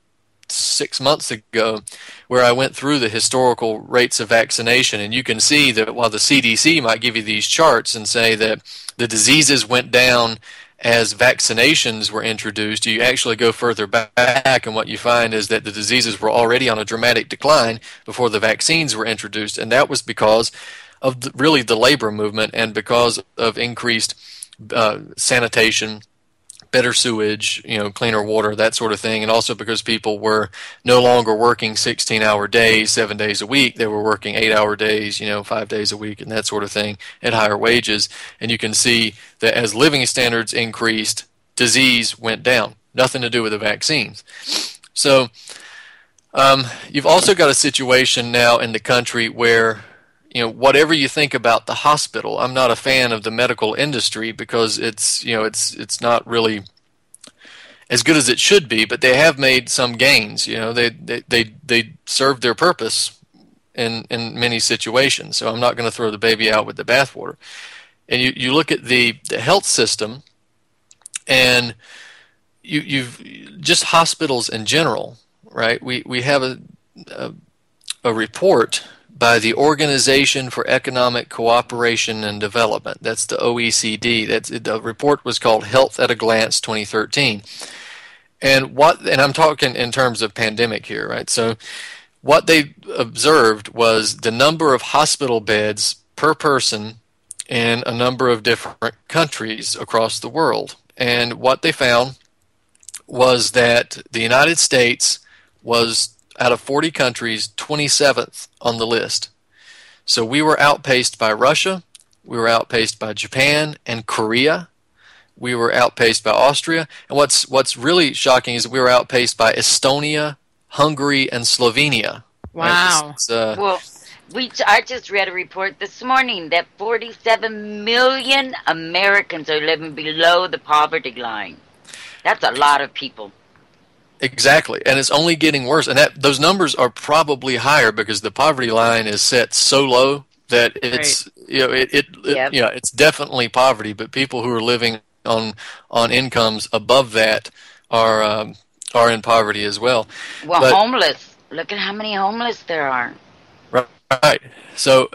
6 months ago where I went through the historical rates of vaccination, and you can see that while the CDC might give you these charts and say that the diseases went down as vaccinations were introduced, you actually go further back and what you find is that the diseases were already on a dramatic decline before the vaccines were introduced, and that was because of really the labor movement and because of increased sanitation, better sewage, cleaner water, that sort of thing, and also because people were no longer working 16-hour days, 7 days a week. They were working 8-hour days, 5 days a week, and that sort of thing at higher wages. And you can see that as living standards increased, disease went down. Nothing to do with the vaccines. So you've also got a situation now in the country where whatever you think about the hospital, I'm not a fan of the medical industry because it's not really as good as it should be, but they have made some gains. They served their purpose in many situations. So I'm not going to throw the baby out with the bathwater. And you look at the health system, and you've just hospitals in general, right? We have a report by the Organization for Economic Cooperation and Development. That's the OECD. The report was called Health at a Glance 2013. And I'm talking in terms of pandemic here, right? So what they observed was the number of hospital beds per person in a number of different countries across the world. And what they found was that the United States was, out of 40 countries, 27th on the list. So we were outpaced by Russia, we were outpaced by Japan and Korea, we were outpaced by Austria, and what's really shocking is that we were outpaced by Estonia, Hungary, and Slovenia. Wow. Right? I just read a report this morning that 47 million Americans are living below the poverty line. That's a lot of people. Exactly, and it's only getting worse. And those numbers are probably higher because the poverty line is set so low that it's it's definitely poverty. But people who are living on incomes above that are in poverty as well. Well, homeless. Look at how many homeless there are. Right. So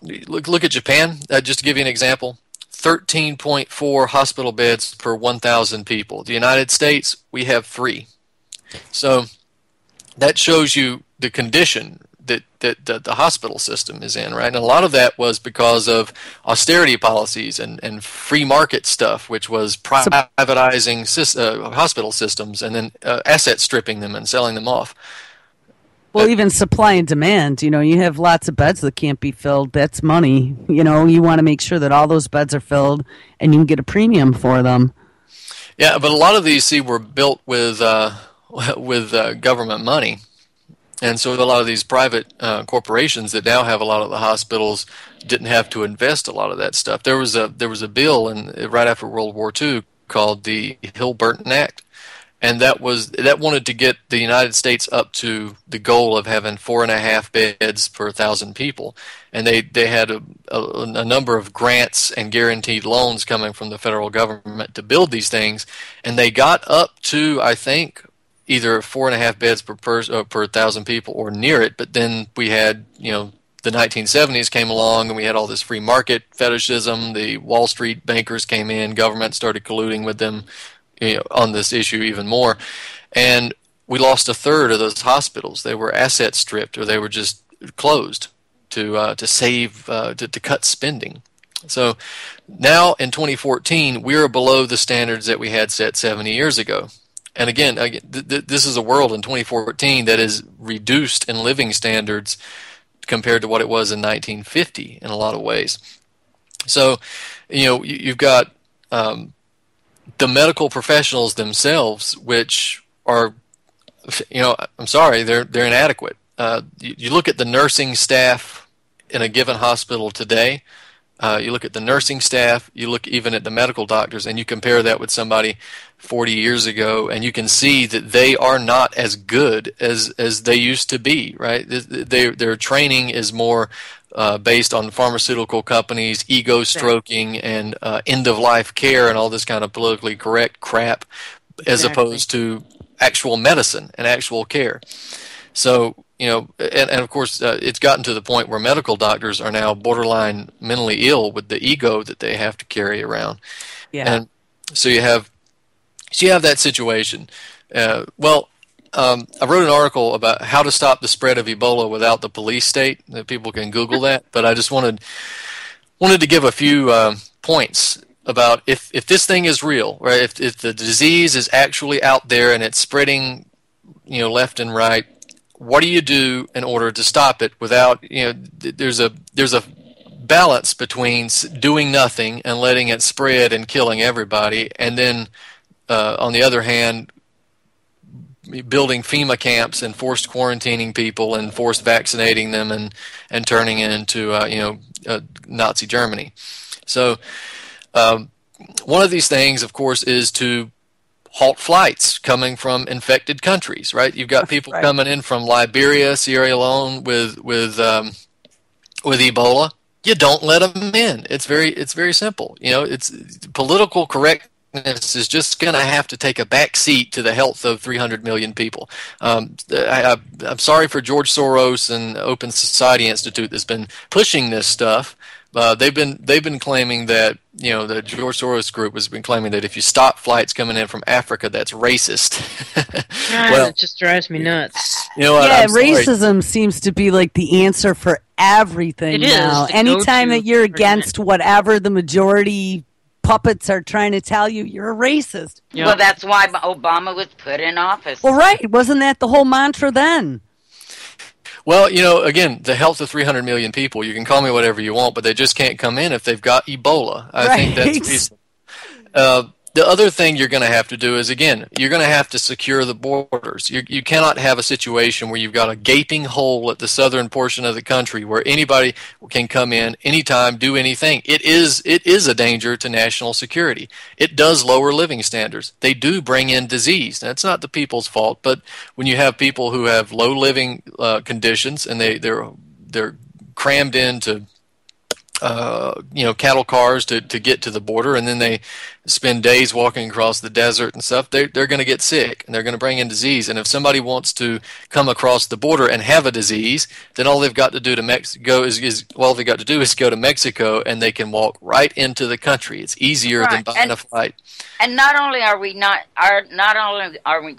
look at Japan. Just to give you an example. 13.4 hospital beds per 1,000 people. The United States, we have 3. So that shows you the condition that the hospital system is in, right? And a lot of that was because of austerity policies and free market stuff, which was privatizing hospital systems and then asset stripping them and selling them off. Well, even supply and demand, you have lots of beds that can't be filled. That's money. You want to make sure that all those beds are filled and you can get a premium for them. Yeah, but a lot of these, were built with government money. And so a lot of these private corporations that now have a lot of the hospitals didn't have to invest a lot of that stuff. There was a bill right after World War II called the Hill-Burton Act. and that wanted to get the United States up to the goal of having 4.5 beds per 1,000 people, and they had a number of grants and guaranteed loans coming from the federal government to build these things, and they got up to, I think, either 4.5 beds per 1,000 people or near it. But then we had, the 1970s came along, and we had all this free market fetishism. The Wall Street bankers came in, government started colluding with them on this issue even more, and we lost a third of those hospitals. They were asset stripped, or they were just closed to save to cut spending. So now in 2014, we are below the standards that we had set 70 years ago. And again, this is a world in 2014 that is reduced in living standards compared to what it was in 1950 in a lot of ways. So, you've got the medical professionals themselves, which are, I'm sorry, they're inadequate. You look at the nursing staff in a given hospital today. You look at the nursing staff, you look even at the medical doctors, and you compare that with somebody 40 years ago, and you can see that they are not as good as they used to be, right? Their training is more based on pharmaceutical companies, ego stroking, and end-of-life care and all this kind of politically correct crap, as opposed to actual medicine and actual care. So, and of course, it's gotten to the point where medical doctors are now borderline mentally ill with the ego that they have to carry around. Yeah. And so you have that situation. I wrote an article about how to stop the spread of Ebola without the police state. People can Google that, but I just wanted to give a few points about if this thing is real, right? If the disease is actually out there and it's spreading, left and right. What do you do in order to stop it without, there's a balance between doing nothing and letting it spread and killing everybody, and then on the other hand, building FEMA camps and forced quarantining people and forced vaccinating them and turning it into Nazi Germany. So one of these things, of course, is to halt flights coming from infected countries, right? You've got people coming in from Liberia, Sierra Leone with Ebola. You don't let them in. It's very simple. It's political correctness is just going to have to take a back seat to the health of 300 million people. I'm sorry for George Soros and Open Society Institute that's been pushing this stuff. They've been claiming that the George Soros group has been claiming that if you stop flights coming in from Africa, that's racist. Well, it just drives me nuts. Racism seems to be like the answer for everything now. Anytime that you're against whatever the majority puppets are trying to tell you, you're a racist. Yep. Well, that's why Obama was put in office. Well, right. Wasn't that the whole mantra then? Well, again, the health of 300 million people, you can call me whatever you want, but they just can't come in if they've got Ebola. I think that's reasonable. The other thing you're going to have to do is, again, you're going to have to secure the borders. You cannot have a situation where you've got a gaping hole at the southern portion of the country where anybody can come in anytime, do anything. It is a danger to national security. It does lower living standards. They do bring in disease. That's not the people's fault, but when you have people who have low living conditions and they're crammed into cattle cars to get to the border, and then they spend days walking across the desert and stuff, they're going to get sick and they're going to bring in disease. And if somebody wants to come across the border and have a disease, then all they've got to do to Mexico is go to Mexico, and they can walk right into the country. It's easier than buying a flight. And not only are we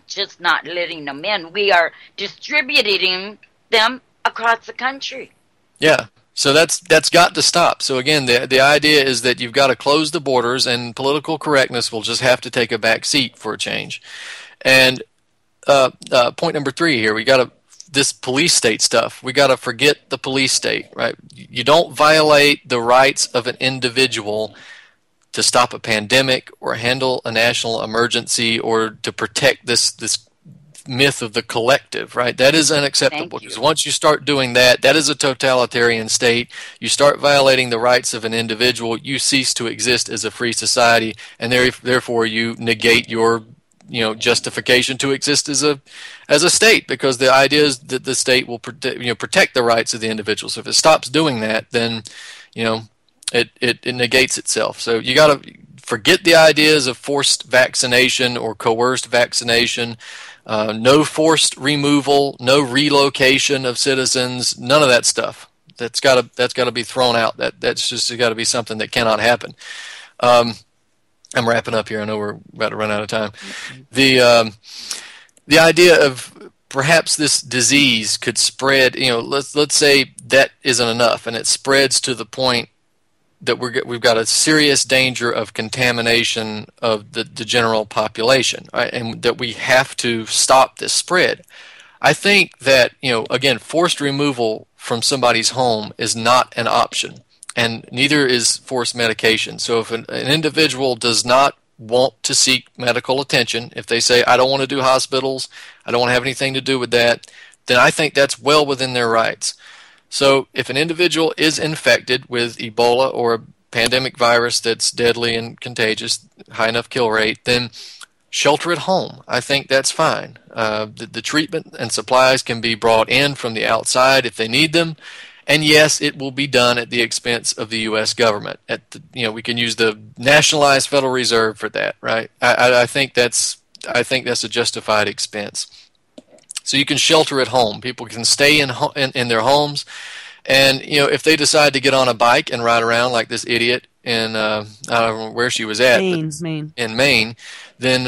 just not letting them in, we are distributing them across the country. Yeah. So that's got to stop. So again, the idea is that you've got to close the borders, and political correctness will just have to take a back seat for a change. And point number 3 here, we got this police state stuff. We got to forget the police state, right? You don't violate the rights of an individual to stop a pandemic or handle a national emergency or to protect this myth of the collective, right? That is unacceptable, because once you start doing that, that is a totalitarian state. You start violating the rights of an individual, you cease to exist as a free society, and therefore you negate your justification to exist as a state, because the idea is that the state will protect the rights of the individual. So if it stops doing that, then it negates itself. So you got to forget the ideas of forced vaccination or coerced vaccination. No forced removal, no relocation of citizens, none of that stuff. That's got to be thrown out. That's just got to be something that cannot happen. I'm wrapping up here. I know we're about to run out of time. The idea of perhaps this disease could spread. Let's say that isn't enough, and it spreads to the point that we've got a serious danger of contamination of the general population, right? And that we have to stop this spread. I think that, again, forced removal from somebody's home is not an option, and neither is forced medication. So if an individual does not want to seek medical attention, if they say, I don't want to do hospitals, I don't want to have anything to do with that, then I think that's well within their rights. So if an individual is infected with Ebola or a pandemic virus that's deadly and contagious, high enough kill rate, then shelter at home. I think that's fine. The treatment and supplies can be brought in from the outside if they need them. And yes, it will be done at the expense of the U.S. government. We can use the nationalized Federal Reserve for that, right? I think that's a justified expense. So you can shelter at home. People can stay in their homes, and if they decide to get on a bike and ride around like this idiot in I don't know where she was at, Maine. In Maine, then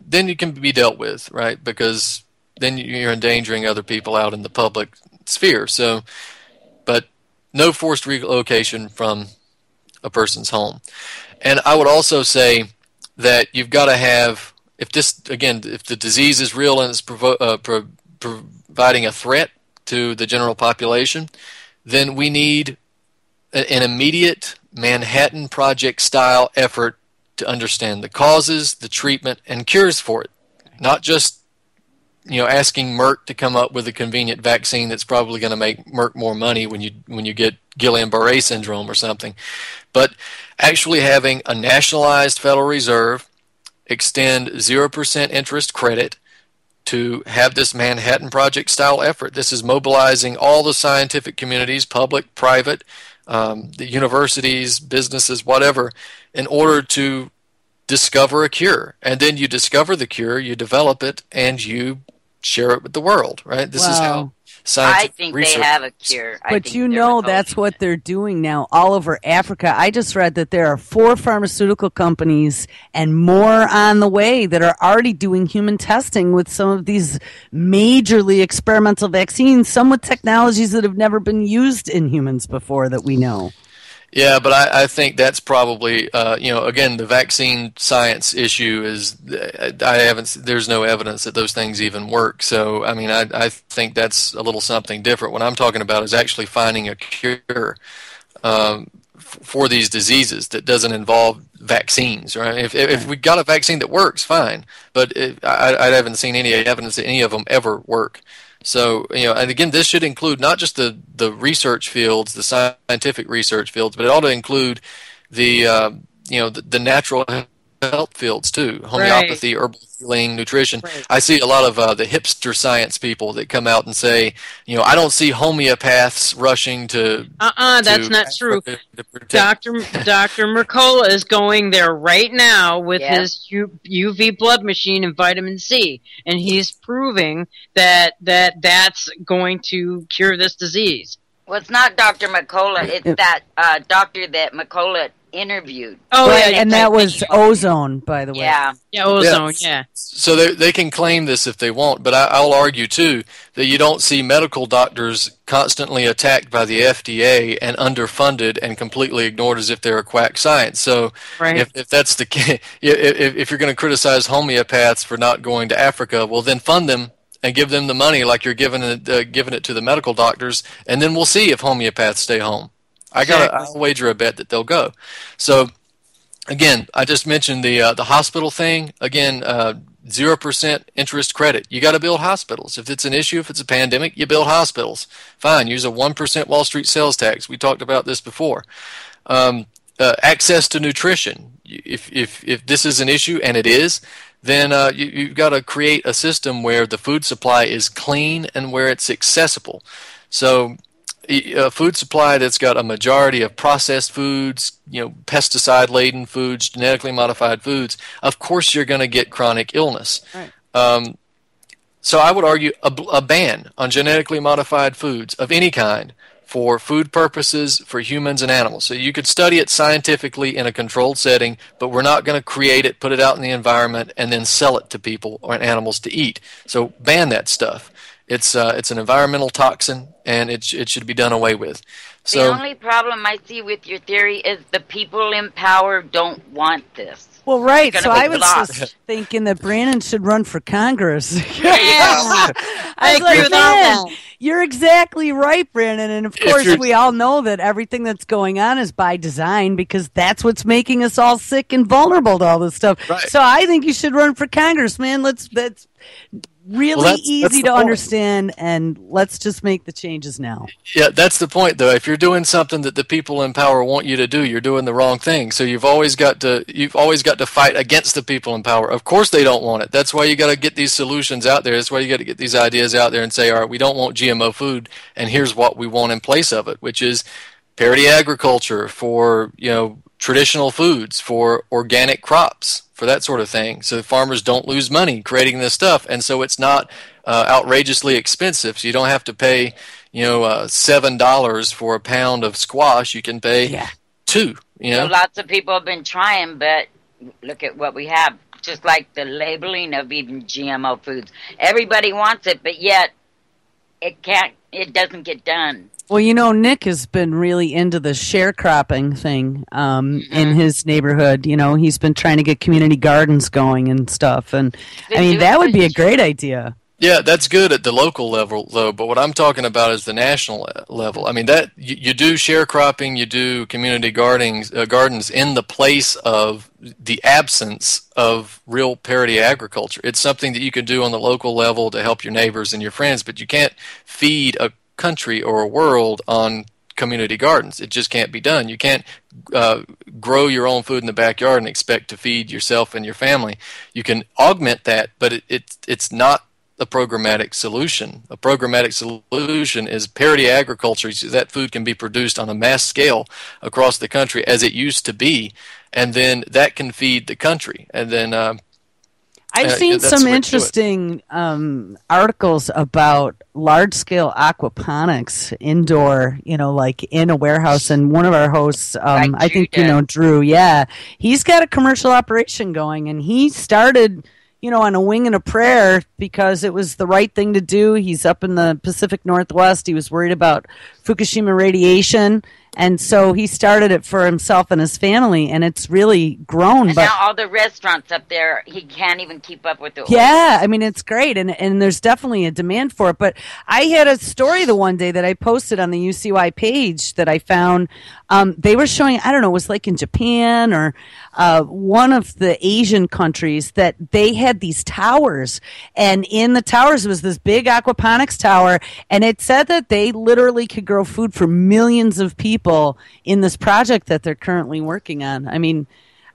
then you can be dealt with, right? Because then you're endangering other people out in the public sphere. So, but no forced relocation from a person's home. And I would also say that you've got to have. If the disease is real and it's providing a threat to the general population, then we need an immediate Manhattan Project-style effort to understand the causes, the treatment, and cures for it. Not just asking Merck to come up with a convenient vaccine that's probably going to make Merck more money when you get Guillain-Barré syndrome or something, but actually having a nationalized Federal Reserve extend 0% interest credit to have this Manhattan Project style effort. This is mobilizing all the scientific communities, public, private, the universities, businesses, whatever, in order to discover a cure. And then you discover the cure, you develop it, and you share it with the world, right? This is how scientific I think research. they have a cure. But that's what they're doing now all over Africa. I just read that there are 4 pharmaceutical companies and more on the way that are already doing human testing with some of these majorly experimental vaccines, some with technologies that have never been used in humans before that we know. Yeah, but I think that's probably again, the vaccine science issue is there's no evidence that those things even work. So I mean, I think that's a little something different. What I'm talking about is actually finding a cure for these diseases that doesn't involve vaccines, right? If we got a vaccine that works, fine, but I haven't seen any evidence that any of them ever work. So, and again, this should include not just the research fields, the scientific research fields, but it ought to include the natural health fields too, homeopathy, herbal healing, nutrition. Right. I see a lot of the hipster science people that come out and say, I don't see homeopaths rushing to. That's not true. Dr. Mercola is going there right now with his UV blood machine and vitamin C, and he's proving that's going to cure this disease. Well, it's not Dr. McCullough. It's that doctor that McCullough interviewed. Oh, right, yeah, and that was ozone, by the way. Yeah, ozone. Yeah. So they can claim this if they want, but I'll argue too that you don't see medical doctors constantly attacked by the FDA and underfunded and completely ignored as if they're a quack science. So if that's the case, if you're going to criticize homeopaths for not going to Africa, well then fund them and give them the money like you're giving it to the medical doctors, and then we'll see if homeopaths stay home. I'll wager a bet that they'll go. So, again, I just mentioned the hospital thing. Again, 0% interest credit. You got to build hospitals. If it's an issue, if it's a pandemic, you build hospitals. Fine, use a 1% Wall Street sales tax. We talked about this before. access to nutrition. If this is an issue, and it is, then you've got to create a system where the food supply is clean and where it's accessible. So a food supply that's got a majority of processed foods, pesticide-laden foods, genetically modified foods, of course you're going to get chronic illness. Right. So I would argue a ban on genetically modified foods of any kind for food purposes for humans and animals. So you could study it scientifically in a controlled setting, but we're not going to create it, put it out in the environment, and then sell it to people or animals to eat. So ban that stuff. It's an environmental toxin, and it should be done away with. So, the only problem I see with your theory is the people in power don't want this. Well, right. So I was just thinking that Brandon should run for Congress. I agree with all that. You're exactly right, Brandon. And of course, we all know that everything that's going on is by design because that's what's making us all sick and vulnerable to all this stuff. Right. So I think you should run for Congress, man. That's really easy to understand, and let's just make the changes now. Yeah, that's the point, though. If you're doing something that the people in power want you to do, you're doing the wrong thing. So you've always got to fight against the people in power. Of course, they don't want it. That's why you got to get these solutions out there. That's why you got to get these ideas out there and say, all right, we don't want GMO food, and here's what we want in place of it, which is parity agriculture for traditional foods, for organic crops, for that sort of thing, so farmers don't lose money creating this stuff, and so it's not outrageously expensive. So you don't have to pay, $7 for a pound of squash. You can pay $2. So lots of people have been trying, but look at what we have. Just like the labeling of even GMO foods, everybody wants it, but yet it can't. It doesn't get done. Well, Nick has been really into the sharecropping thing in his neighborhood. He's been trying to get community gardens going and stuff. And, that would be a great idea. Yeah, that's good at the local level, though. But what I'm talking about is the national level. I mean, that you do sharecropping, you do community gardens in the place of the absence of real parity agriculture. It's something that you can do on the local level to help your neighbors and your friends, but you can't feed a country or a world on community gardens. It just can't be done. You can't grow your own food in the backyard and expect to feed yourself and your family. You can augment that, but it's not a programmatic solution. A programmatic solution is parity agriculture, so that food can be produced on a mass scale across the country as it used to be, and then that can feed the country. And then I've seen some interesting articles about large-scale aquaponics indoor, like in a warehouse. And one of our hosts, I think Drew, he's got a commercial operation going, and he started on a wing and a prayer because it was the right thing to do. He's up in the Pacific Northwest. He was worried about Fukushima radiation, and so he started it for himself and his family, and it's really grown. And now all the restaurants up there, he can't even keep up with it. Yeah, it's great, and there's definitely a demand for it. But I had a story the one day that I posted on the UCY page that I found. They were showing, I don't know, it was like in Japan or one of the Asian countries that they had these towers, and in the towers was this big aquaponics tower, and it said that they literally could grow food for millions of people in this project that they're currently working on.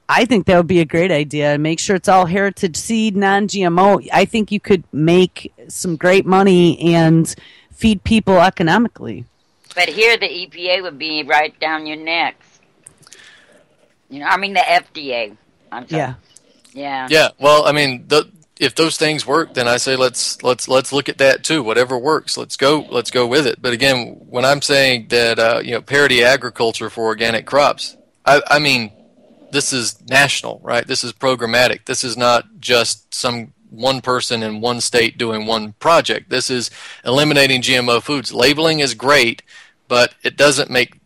I think that would be a great idea. Make sure it's all heritage seed, non-GMO. I think you could make some great money and feed people economically. But here the EPA would be right down your necks. The FDA. I'm sorry. Yeah. Yeah. Well, if those things work, then I say let's look at that too. Whatever works, let's go with it. But again, when I'm saying that parity agriculture for organic crops, I mean this is national, right? This is programmatic. This is not just some one person in one state doing one project. This is eliminating GMO foods. Labeling is great, but it doesn't make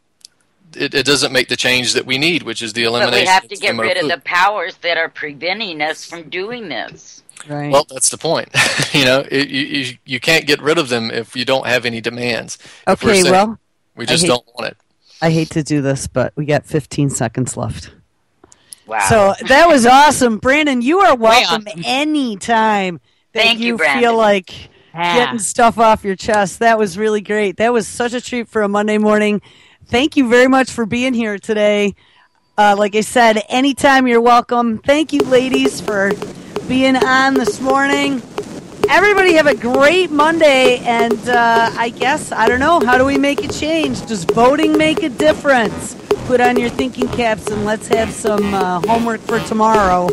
the change that we need, which is the elimination. But we have to get rid of the powers that are preventing us from doing this. Right. Well, that's the point. You can't get rid of them if you don't have any demands. Okay, we just don't want it. I hate to do this, but we got 15 seconds left. Wow. So that was awesome. Brandon, you are welcome anytime that you feel like getting stuff off your chest. That was really great. That was such a treat for a Monday morning. Thank you very much for being here today. Like I said, anytime you're welcome. Thank you, ladies, for being on this morning. Everybody have a great Monday, and I guess, I don't know, how do we make a change? Does voting make a difference? Put on your thinking caps and let's have some homework for tomorrow.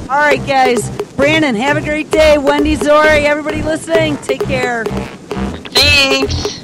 All right, guys. Brandon, have a great day. Wendy, Zorie, everybody listening, take care. Thanks.